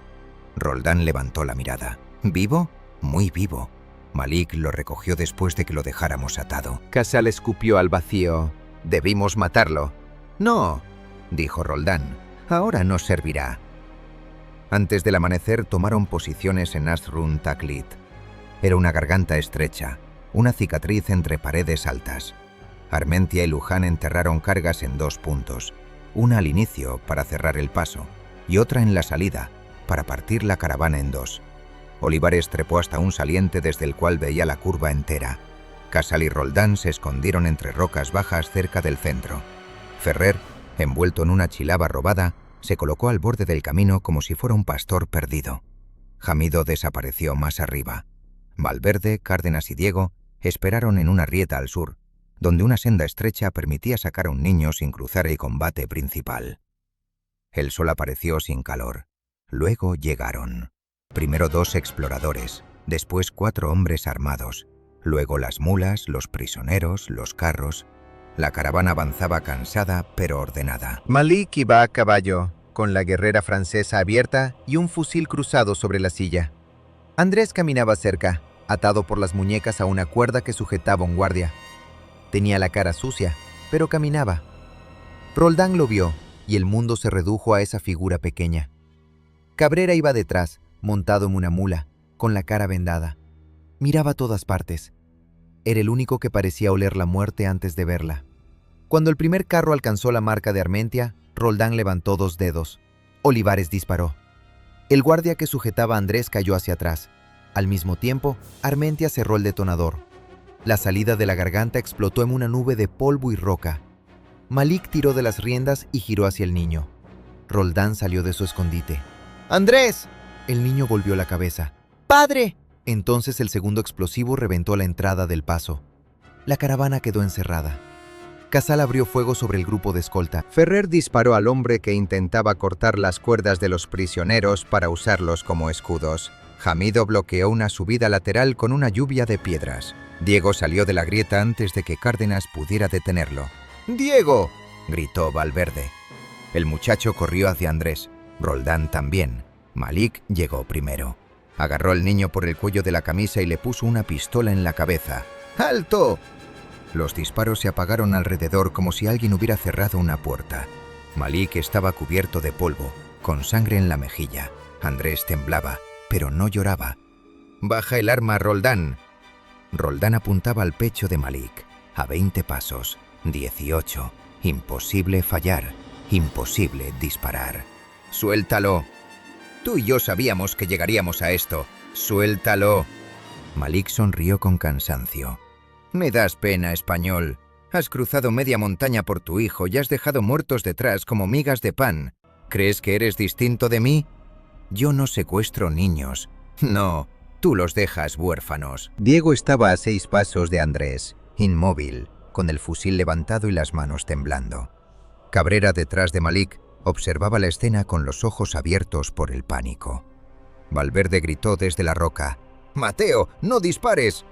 Roldán levantó la mirada. «¿Vivo?» «Muy vivo». Malik lo recogió después de que lo dejáramos atado. Casal escupió al vacío. «Debimos matarlo». «No», dijo Roldán. «Ahora nos servirá». Antes del amanecer tomaron posiciones en Asrun Taklit. Era una garganta estrecha, una cicatriz entre paredes altas. Armentia y Luján enterraron cargas en 2 puntos, una al inicio para cerrar el paso y otra en la salida para partir la caravana en 2. Olivares trepó hasta un saliente desde el cual veía la curva entera. Casal y Roldán se escondieron entre rocas bajas cerca del centro. Ferrer, envuelto en una chilaba robada, se colocó al borde del camino como si fuera un pastor perdido. Jamido desapareció más arriba. Valverde, Cárdenas y Diego esperaron en una rieta al sur, donde una senda estrecha permitía sacar a un niño sin cruzar el combate principal. El sol apareció sin calor. Luego llegaron. Primero 2 exploradores, después 4 hombres armados, luego las mulas, los prisioneros, los carros. La caravana avanzaba cansada pero ordenada. Malik iba a caballo, con la guerrera francesa abierta y un fusil cruzado sobre la silla. Andrés caminaba cerca, atado por las muñecas a una cuerda que sujetaba un guardia. Tenía la cara sucia, pero caminaba. Roldán lo vio, y el mundo se redujo a esa figura pequeña. Cabrera iba detrás, montado en una mula, con la cara vendada. Miraba a todas partes. Era el único que parecía oler la muerte antes de verla. Cuando el primer carro alcanzó la marca de Armentia, Roldán levantó 2 dedos. Olivares disparó. El guardia que sujetaba a Andrés cayó hacia atrás. Al mismo tiempo, Armentia cerró el detonador. La salida de la garganta explotó en una nube de polvo y roca. Malik tiró de las riendas y giró hacia el niño. Roldán salió de su escondite. ¡Andrés! El niño volvió la cabeza. ¡Padre! Entonces el segundo explosivo reventó la entrada del paso. La caravana quedó encerrada. Casal abrió fuego sobre el grupo de escolta. Ferrer disparó al hombre que intentaba cortar las cuerdas de los prisioneros para usarlos como escudos. Jamido bloqueó una subida lateral con una lluvia de piedras. Diego salió de la grieta antes de que Cárdenas pudiera detenerlo. «¡Diego!», gritó Valverde. El muchacho corrió hacia Andrés. Roldán también. Malik llegó primero. Agarró al niño por el cuello de la camisa y le puso una pistola en la cabeza. «¡Alto!». Los disparos se apagaron alrededor como si alguien hubiera cerrado una puerta. Malik estaba cubierto de polvo, con sangre en la mejilla. Andrés temblaba, pero no lloraba. «Baja el arma, Roldán». Roldán apuntaba al pecho de Malik. A 20 pasos. 18. Imposible fallar. Imposible disparar. «Suéltalo». «Tú y yo sabíamos que llegaríamos a esto. Suéltalo». Malik sonrió con cansancio. «Me das pena, español. Has cruzado media montaña por tu hijo y has dejado muertos detrás como migas de pan. ¿Crees que eres distinto de mí? Yo no secuestro niños. No, tú los dejas huérfanos». Diego estaba a 6 pasos de Andrés, inmóvil, con el fusil levantado y las manos temblando. Cabrera, detrás de Malik, observaba la escena con los ojos abiertos por el pánico. Valverde gritó desde la roca: «¡Mateo, no dispares!».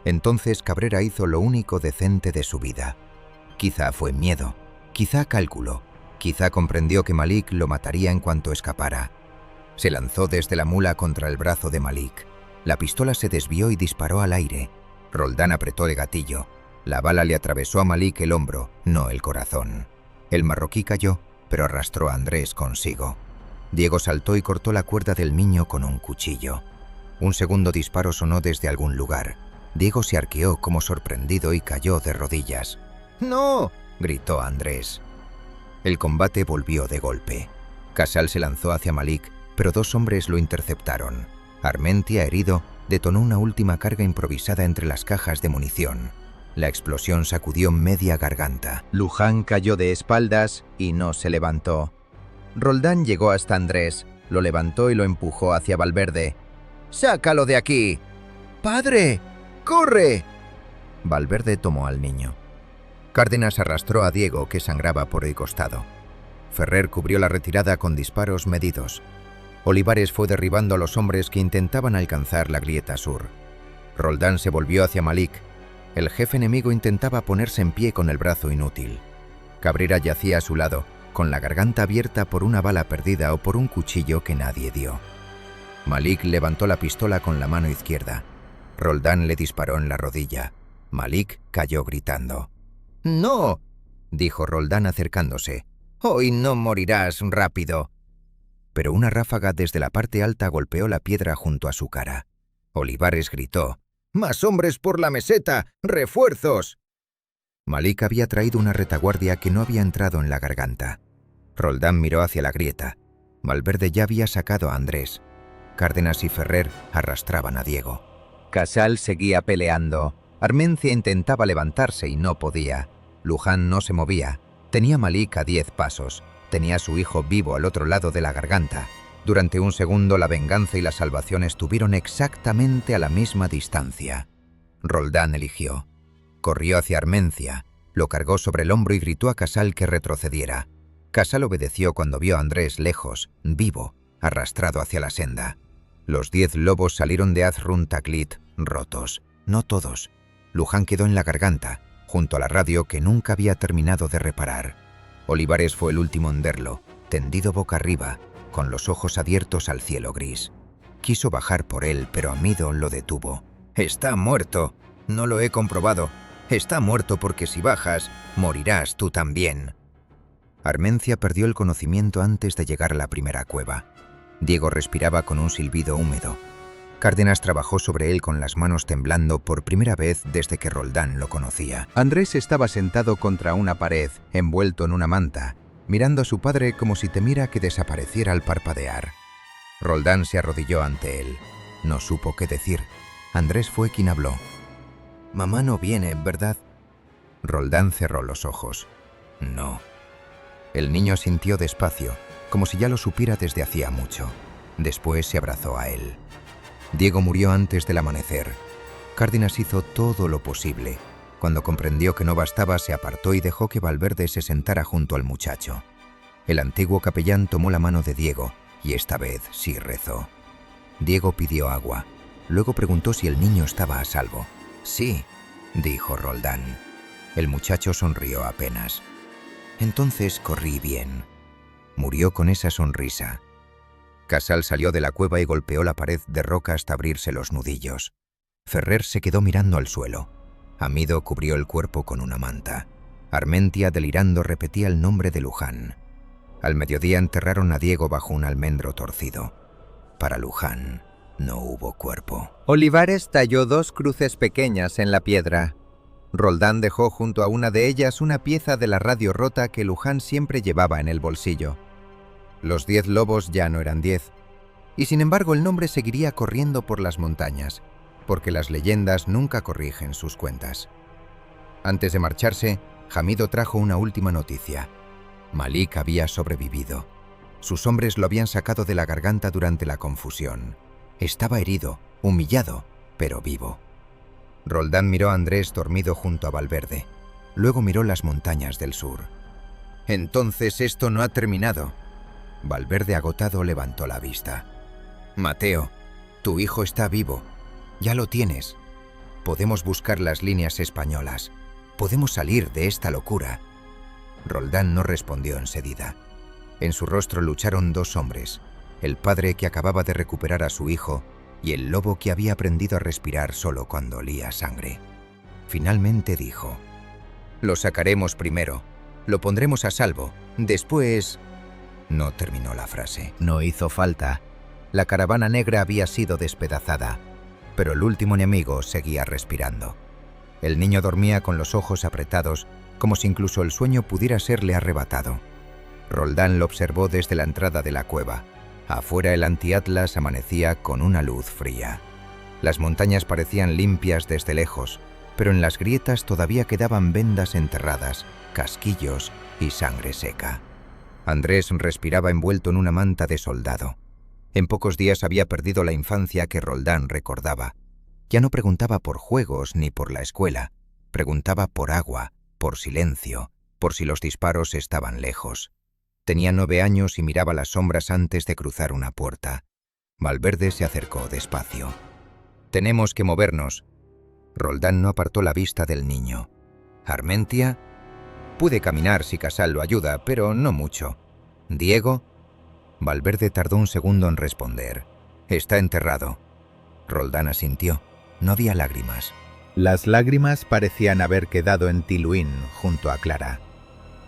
Entonces Cabrera hizo lo único decente de su vida. Quizá fue miedo, quizá cálculo, quizá comprendió que Malik lo mataría en cuanto escapara. Se lanzó desde la mula contra el brazo de Malik. La pistola se desvió y disparó al aire. Roldán apretó el gatillo. La bala le atravesó a Malik el hombro, no el corazón. El marroquí cayó, pero arrastró a Andrés consigo. Diego saltó y cortó la cuerda del niño con un cuchillo. Un segundo disparo sonó desde algún lugar. Diego se arqueó como sorprendido y cayó de rodillas. «¡No!», gritó Andrés. El combate volvió de golpe. Casal se lanzó hacia Malik, pero dos hombres lo interceptaron. Armentia, herido, detonó una última carga improvisada entre las cajas de munición. La explosión sacudió media garganta. Luján cayó de espaldas y no se levantó. Roldán llegó hasta Andrés, lo levantó y lo empujó hacia Valverde. ¡Sácalo de aquí! ¡Padre! ¡Corre! Valverde tomó al niño. Cárdenas arrastró a Diego, que sangraba por el costado. Ferrer cubrió la retirada con disparos medidos. Olivares fue derribando a los hombres que intentaban alcanzar la grieta sur. Roldán se volvió hacia Malik. El jefe enemigo intentaba ponerse en pie con el brazo inútil. Cabrera yacía a su lado, con la garganta abierta por una bala perdida o por un cuchillo que nadie dio. Malik levantó la pistola con la mano izquierda. Roldán le disparó en la rodilla. Malik cayó gritando. «¡No!», dijo Roldán acercándose. «Hoy no morirás rápido». Pero una ráfaga desde la parte alta golpeó la piedra junto a su cara. Olivares gritó. «¡Más hombres por la meseta! ¡Refuerzos!». Malik había traído una retaguardia que no había entrado en la garganta. Roldán miró hacia la grieta. Valverde ya había sacado a Andrés. Cárdenas y Ferrer arrastraban a Diego. Casal seguía peleando. Armencia intentaba levantarse y no podía. Luján no se movía. Tenía a Malik a 10 pasos. Tenía a su hijo vivo al otro lado de la garganta. Durante un segundo la venganza y la salvación estuvieron exactamente a la misma distancia. Roldán eligió. Corrió hacia Armencia, lo cargó sobre el hombro y gritó a Casal que retrocediera. Casal obedeció cuando vio a Andrés lejos, vivo, arrastrado hacia la senda. Los 10 lobos salieron de Azrun-Taklit rotos. No todos. Luján quedó en la garganta, junto a la radio que nunca había terminado de reparar. Olivares fue el último en verlo, tendido boca arriba, con los ojos abiertos al cielo gris. Quiso bajar por él, pero Amido lo detuvo. «Está muerto. No lo he comprobado. Está muerto porque si bajas, morirás tú también». Armencia perdió el conocimiento antes de llegar a la primera cueva. Diego respiraba con un silbido húmedo. Cárdenas trabajó sobre él con las manos temblando por primera vez desde que Roldán lo conocía. Andrés estaba sentado contra una pared, envuelto en una manta, mirando a su padre como si temiera que desapareciera al parpadear. Roldán se arrodilló ante él. No supo qué decir. Andrés fue quien habló. «Mamá no viene, ¿verdad?». Roldán cerró los ojos. «No». El niño sintió despacio, como si ya lo supiera desde hacía mucho. Después se abrazó a él. Diego murió antes del amanecer. Cárdenas hizo todo lo posible. Cuando comprendió que no bastaba, se apartó y dejó que Valverde se sentara junto al muchacho. El antiguo capellán tomó la mano de Diego, y esta vez sí rezó. Diego pidió agua. Luego preguntó si el niño estaba a salvo. «Sí», dijo Roldán. El muchacho sonrió apenas. «Entonces corrí bien». Murió con esa sonrisa. Casal salió de la cueva y golpeó la pared de roca hasta abrirse los nudillos. Ferrer se quedó mirando al suelo. Amido cubrió el cuerpo con una manta. Armentia, delirando, repetía el nombre de Luján. Al mediodía enterraron a Diego bajo un almendro torcido. Para Luján no hubo cuerpo. Olivares talló 2 cruces pequeñas en la piedra. Roldán dejó junto a una de ellas una pieza de la radio rota que Luján siempre llevaba en el bolsillo. Los 10 lobos ya no eran 10. Y sin embargo el nombre seguiría corriendo por las montañas, porque las leyendas nunca corrigen sus cuentas. Antes de marcharse, Hamido trajo una última noticia. Malik había sobrevivido. Sus hombres lo habían sacado de la garganta durante la confusión. Estaba herido, humillado, pero vivo. Roldán miró a Andrés dormido junto a Valverde. Luego miró las montañas del sur. «Entonces esto no ha terminado». Valverde, agotado, levantó la vista. «Mateo, tu hijo está vivo. Ya lo tienes. Podemos buscar las líneas españolas. Podemos salir de esta locura». Roldán no respondió enseguida. En su rostro lucharon 2 hombres, el padre que acababa de recuperar a su hijo y el lobo que había aprendido a respirar solo cuando olía sangre. Finalmente dijo: «Lo sacaremos primero, lo pondremos a salvo, después...». No terminó la frase. No hizo falta. La caravana negra había sido despedazada, pero el último enemigo seguía respirando. El niño dormía con los ojos apretados como si incluso el sueño pudiera serle arrebatado. Roldán lo observó desde la entrada de la cueva. Afuera el antiatlas amanecía con una luz fría. Las montañas parecían limpias desde lejos, pero en las grietas todavía quedaban vendas enterradas, casquillos y sangre seca. Andrés respiraba envuelto en una manta de soldado. En pocos días había perdido la infancia que Roldán recordaba. Ya no preguntaba por juegos ni por la escuela. Preguntaba por agua, por silencio, por si los disparos estaban lejos. Tenía 9 años y miraba las sombras antes de cruzar una puerta. Valverde se acercó despacio. «Tenemos que movernos». Roldán no apartó la vista del niño. «¿Armentia?» «Pude caminar si Casal lo ayuda, pero no mucho». «¿Diego?» Valverde tardó un segundo en responder. «Está enterrado». Roldán asintió. No había lágrimas. Las lágrimas parecían haber quedado en Tiluín, junto a Clara.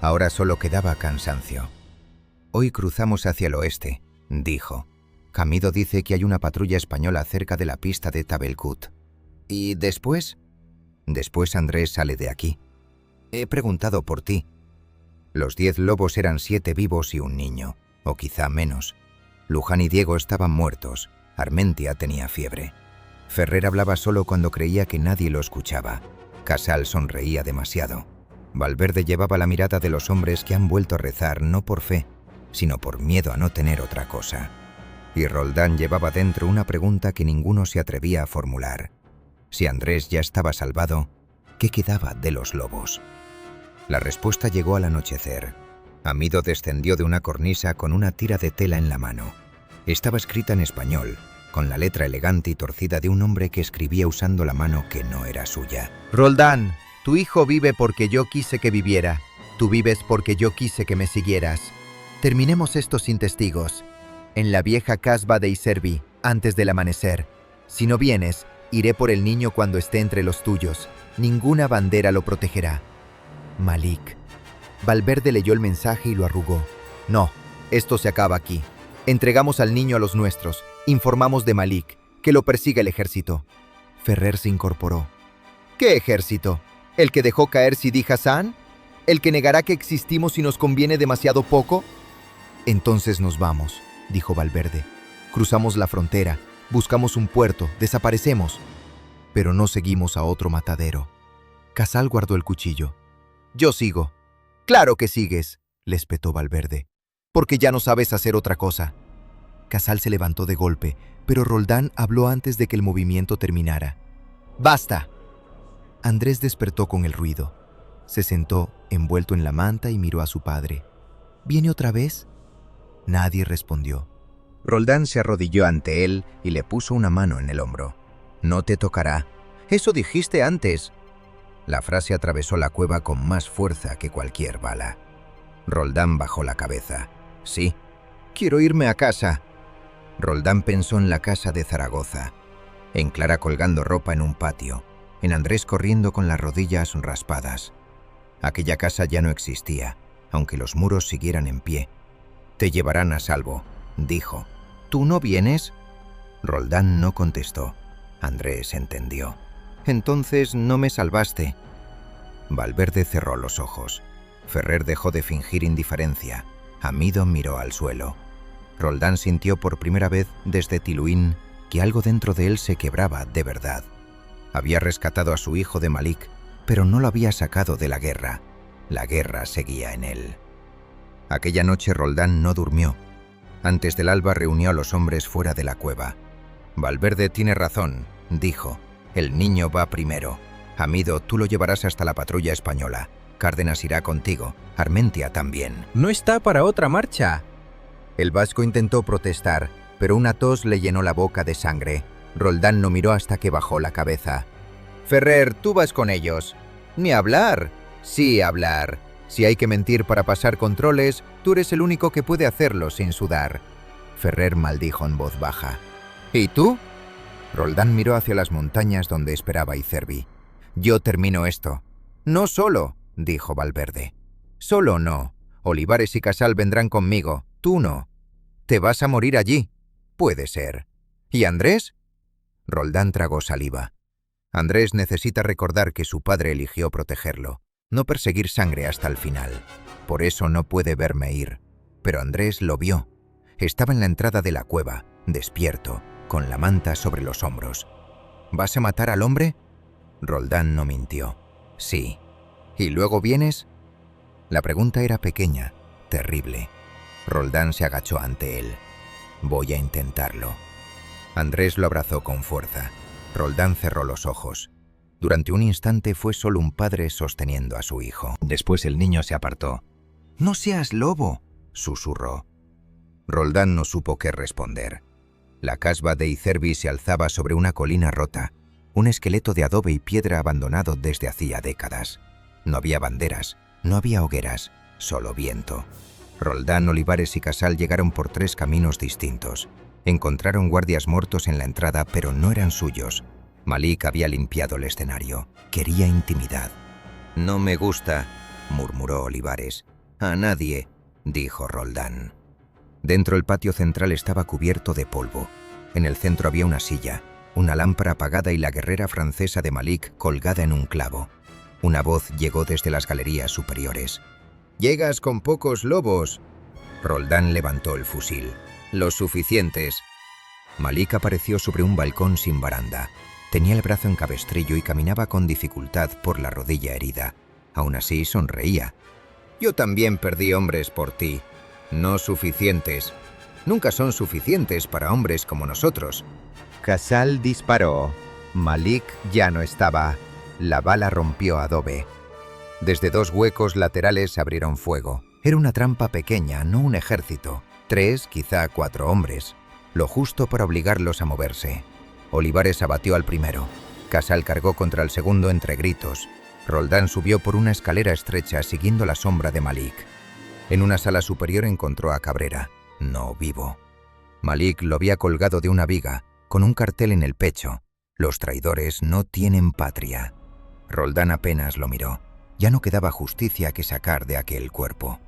Ahora solo quedaba cansancio. «Hoy cruzamos hacia el oeste», dijo. «Camido dice que hay una patrulla española cerca de la pista de Tabelkut». «¿Y después?» «Después Andrés sale de aquí». «He preguntado por ti». Los 10 lobos eran 7 vivos y un niño, o quizá menos. Luján y Diego estaban muertos. Armentia tenía fiebre. Ferrer hablaba solo cuando creía que nadie lo escuchaba. Casal sonreía demasiado. Valverde llevaba la mirada de los hombres que han vuelto a rezar no por fe, sino por miedo a no tener otra cosa. Y Roldán llevaba dentro una pregunta que ninguno se atrevía a formular. Si Andrés ya estaba salvado, ¿qué quedaba de los lobos? La respuesta llegó al anochecer. Amido descendió de una cornisa con una tira de tela en la mano. Estaba escrita en español, con la letra elegante y torcida de un hombre que escribía usando la mano que no era suya. «Roldán, tu hijo vive porque yo quise que viviera. Tú vives porque yo quise que me siguieras. Terminemos esto sin testigos. En la vieja casba de Iservi, antes del amanecer. Si no vienes, iré por el niño cuando esté entre los tuyos. Ninguna bandera lo protegerá. Malik». Valverde leyó el mensaje y lo arrugó. «No, esto se acaba aquí. Entregamos al niño a los nuestros. Informamos de Malik, que lo persiga el ejército». Ferrer se incorporó. «¿Qué ejército? ¿El que dejó caer Sidi Hassan? ¿El que negará que existimos si nos conviene demasiado poco?» «Entonces nos vamos», dijo Valverde. «Cruzamos la frontera, buscamos un puerto, desaparecemos. Pero no seguimos a otro matadero». Casal guardó el cuchillo. «Yo sigo». «Claro que sigues», le espetó Valverde, «porque ya no sabes hacer otra cosa». Casal se levantó de golpe, pero Roldán habló antes de que el movimiento terminara. «¡Basta!». Andrés despertó con el ruido. Se sentó, envuelto en la manta, y miró a su padre. «¿Viene otra vez?». Nadie respondió. Roldán se arrodilló ante él y le puso una mano en el hombro. «No te tocará. Eso dijiste antes». La frase atravesó la cueva con más fuerza que cualquier bala. Roldán bajó la cabeza. «Sí, quiero irme a casa». Roldán pensó en la casa de Zaragoza, en Clara colgando ropa en un patio, en Andrés corriendo con las rodillas raspadas. Aquella casa ya no existía, aunque los muros siguieran en pie. «Te llevarán a salvo», dijo. «¿Tú no vienes?». Roldán no contestó. Andrés entendió. «Entonces no me salvaste». Valverde cerró los ojos. Ferrer dejó de fingir indiferencia. Amido miró al suelo. Roldán sintió por primera vez desde Tiluín que algo dentro de él se quebraba de verdad. Había rescatado a su hijo de Malik, pero no lo había sacado de la guerra. La guerra seguía en él. Aquella noche Roldán no durmió. Antes del alba reunió a los hombres fuera de la cueva. «Valverde tiene razón», dijo. «El niño va primero. Amido, tú lo llevarás hasta la patrulla española. Cárdenas irá contigo. Armentia también». «No está para otra marcha». El vasco intentó protestar, pero una tos le llenó la boca de sangre. Roldán no miró hasta que bajó la cabeza. «Ferrer, tú vas con ellos». «Ni hablar». «Sí, hablar. Si hay que mentir para pasar controles, tú eres el único que puede hacerlo sin sudar». Ferrer maldijo en voz baja. «¿Y tú?». Roldán miró hacia las montañas donde esperaba Iservi. «Yo termino esto». «No solo», dijo Valverde. «Solo no. Olivares y Casal vendrán conmigo. Tú no. Te vas a morir allí». «Puede ser». «¿Y Andrés?». Roldán tragó saliva. Andrés necesita recordar que su padre eligió protegerlo. no perseguir sangre hasta el final. Por eso no puede verme ir. Pero Andrés lo vio. Estaba en la entrada de la cueva, despierto, con la manta sobre los hombros. ¿Vas a matar al hombre? Roldán no mintió. Sí. ¿Y luego vienes? La pregunta era pequeña, terrible. Roldán se agachó ante él. Voy a intentarlo. Andrés lo abrazó con fuerza. Roldán cerró los ojos. Durante un instante fue solo un padre sosteniendo a su hijo. Después el niño se apartó. «¡No seas lobo!», susurró. Roldán no supo qué responder. La casba de Icerbi se alzaba sobre una colina rota, un esqueleto de adobe y piedra abandonado desde hacía décadas. No había banderas, no había hogueras, solo viento. Roldán, Olivares y Casal llegaron por 3 caminos distintos. Encontraron guardias muertos en la entrada, pero no eran suyos. Malik había limpiado el escenario. Quería intimidad. «No me gusta», murmuró Olivares. «A nadie», dijo Roldán. Dentro el patio central estaba cubierto de polvo. En el centro había una silla, una lámpara apagada y la guerrera francesa de Malik colgada en un clavo. Una voz llegó desde las galerías superiores. «¡Llegas con pocos lobos!». Roldán levantó el fusil. «Los suficientes». Malik apareció sobre un balcón sin baranda. Tenía el brazo en cabestrillo y caminaba con dificultad por la rodilla herida. Aún así sonreía. «Yo también perdí hombres por ti. No suficientes. Nunca son suficientes para hombres como nosotros». Casal disparó. Malik ya no estaba. La bala rompió adobe. Desde 2 huecos laterales abrieron fuego. Era una trampa pequeña, no un ejército. 3, quizá 4 hombres. Lo justo para obligarlos a moverse. Olivares abatió al primero. Casal cargó contra el segundo entre gritos. Roldán subió por una escalera estrecha siguiendo la sombra de Malik. En una sala superior encontró a Cabrera, no vivo. Malik lo había colgado de una viga, con un cartel en el pecho. «Los traidores no tienen patria». Roldán apenas lo miró. Ya no quedaba justicia que sacar de aquel cuerpo.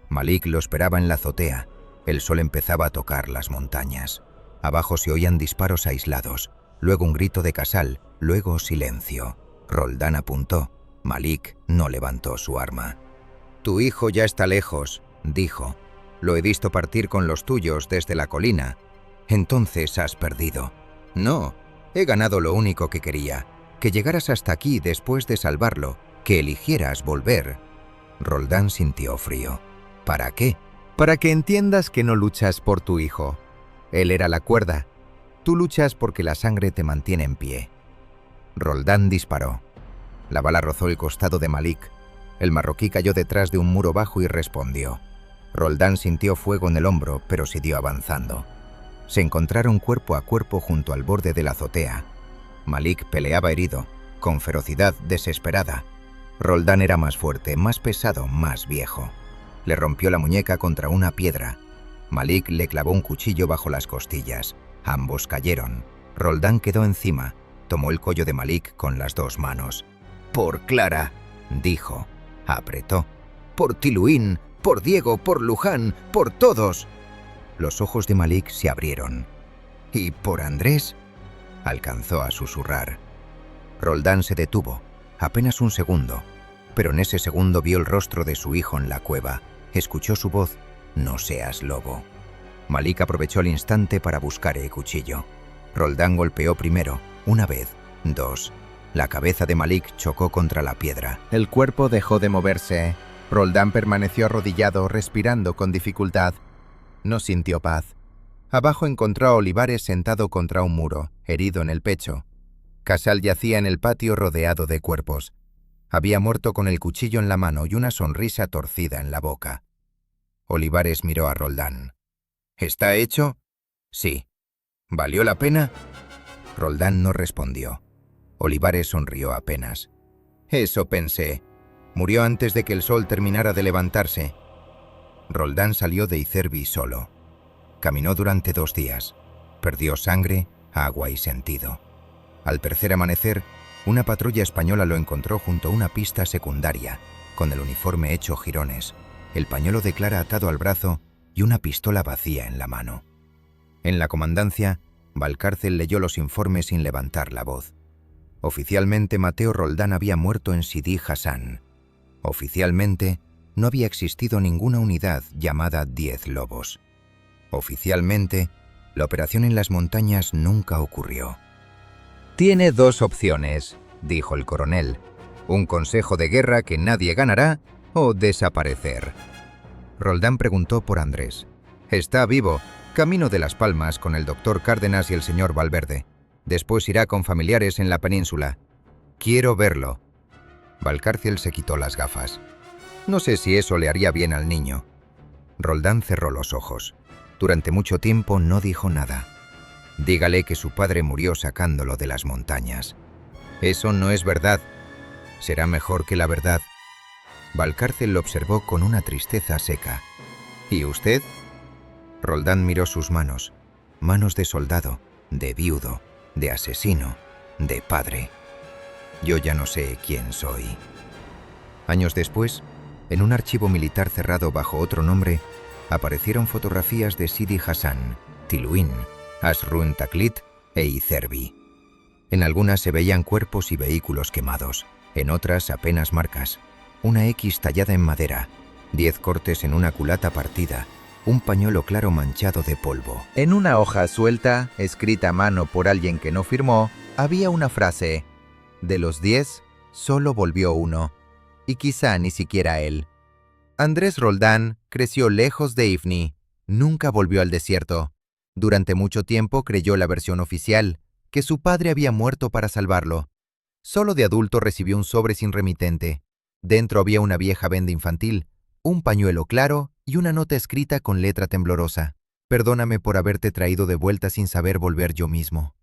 Malik lo esperaba en la azotea. El sol empezaba a tocar las montañas. Abajo se oían disparos aislados, luego un grito de Casal, luego silencio. Roldán apuntó. Malik no levantó su arma. «Tu hijo ya está lejos», dijo. «Lo he visto partir con los tuyos desde la colina. Entonces has perdido». «No, he ganado lo único que quería, que llegaras hasta aquí después de salvarlo, que eligieras volver». Roldán sintió frío. «¿Para qué?». Para que entiendas que no luchas por tu hijo. Él era la cuerda. Tú luchas porque la sangre te mantiene en pie. Roldán disparó. La bala rozó el costado de Malik. El marroquí cayó detrás de un muro bajo y respondió. Roldán sintió fuego en el hombro, pero siguió avanzando. Se encontraron cuerpo a cuerpo junto al borde de la azotea. Malik peleaba herido, con ferocidad desesperada. Roldán era más fuerte, más pesado, más viejo. Le rompió la muñeca contra una piedra. Malik le clavó un cuchillo bajo las costillas. Ambos cayeron. Roldán quedó encima. Tomó el cuello de Malik con las 2 manos. «Por Clara», dijo. Apretó. «Por Tiluín, por Diego, por Luján, por todos». Los ojos de Malik se abrieron. «¿Y por Andrés?», alcanzó a susurrar. Roldán se detuvo, apenas un segundo, pero en ese segundo vio el rostro de su hijo en la cueva. Escuchó su voz. «No seas lobo». Malik aprovechó el instante para buscar el cuchillo. Roldán golpeó primero, 1 vez, 2. La cabeza de Malik chocó contra la piedra. El cuerpo dejó de moverse. Roldán permaneció arrodillado, respirando con dificultad. No sintió paz. Abajo encontró a Olivares sentado contra un muro, herido en el pecho. Casal yacía en el patio rodeado de cuerpos. Había muerto con el cuchillo en la mano y una sonrisa torcida en la boca. Olivares miró a Roldán. «¿Está hecho?». «Sí». «¿Valió la pena?». Roldán no respondió. Olivares sonrió apenas. «Eso pensé. Murió antes de que el sol terminara de levantarse». Roldán salió de Icerbi solo. Caminó durante 2 días. Perdió sangre, agua y sentido. Al tercer amanecer, una patrulla española lo encontró junto a una pista secundaria, con el uniforme hecho jirones, el pañuelo de Clara atado al brazo y una pistola vacía en la mano. En la comandancia, Valcárcel leyó los informes sin levantar la voz. Oficialmente, Mateo Roldán había muerto en Sidi Hassan. Oficialmente, no había existido ninguna unidad llamada 10 Lobos. Oficialmente, la operación en las montañas nunca ocurrió. Tiene dos opciones, dijo el coronel. Un consejo de guerra que nadie ganará o desaparecer. Roldán preguntó por Andrés. Está vivo, camino de Las Palmas con el doctor Cárdenas y el señor Valverde. Después irá con familiares en la península. Quiero verlo. Valcárcel se quitó las gafas. No sé si eso le haría bien al niño. Roldán cerró los ojos. Durante mucho tiempo no dijo nada. Dígale que su padre murió sacándolo de las montañas. Eso no es verdad. Será mejor que la verdad. Valcárcel lo observó con una tristeza seca. ¿Y usted? Roldán miró sus manos. Manos de soldado, de viudo, de asesino, de padre. Yo ya no sé quién soy. Años después, en un archivo militar cerrado bajo otro nombre, aparecieron fotografías de Sidi Hassan, Tiluín, Asrun Taklit e Icerbi. En algunas se veían cuerpos y vehículos quemados, en otras apenas marcas. Una X tallada en madera, 10 cortes en una culata partida, un pañuelo claro manchado de polvo. En una hoja suelta, escrita a mano por alguien que no firmó, había una frase: de los 10, solo volvió uno, y quizá ni siquiera él. Andrés Roldán creció lejos de Ifni, nunca volvió al desierto. Durante mucho tiempo creyó la versión oficial, que su padre había muerto para salvarlo. Solo de adulto recibió un sobre sin remitente. Dentro había una vieja venda infantil, un pañuelo claro y una nota escrita con letra temblorosa. Perdóname por haberte traído de vuelta sin saber volver yo mismo.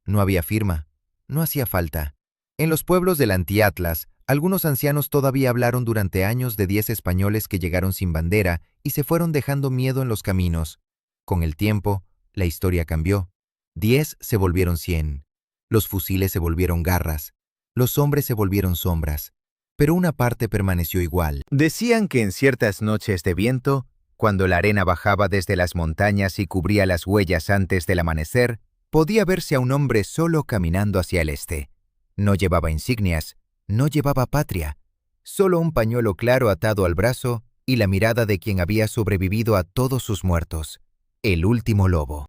No había firma, no hacía falta. En los pueblos del Anti-Atlas, algunos ancianos todavía hablaron durante años de 10 españoles que llegaron sin bandera y se fueron dejando miedo en los caminos. Con el tiempo, la historia cambió. 10 se volvieron 100. Los fusiles se volvieron garras. Los hombres se volvieron sombras. Pero una parte permaneció igual. Decían que en ciertas noches de viento, cuando la arena bajaba desde las montañas y cubría las huellas antes del amanecer, podía verse a un hombre solo caminando hacia el este. No llevaba insignias, no llevaba patria, solo un pañuelo claro atado al brazo y la mirada de quien había sobrevivido a todos sus muertos, el último lobo.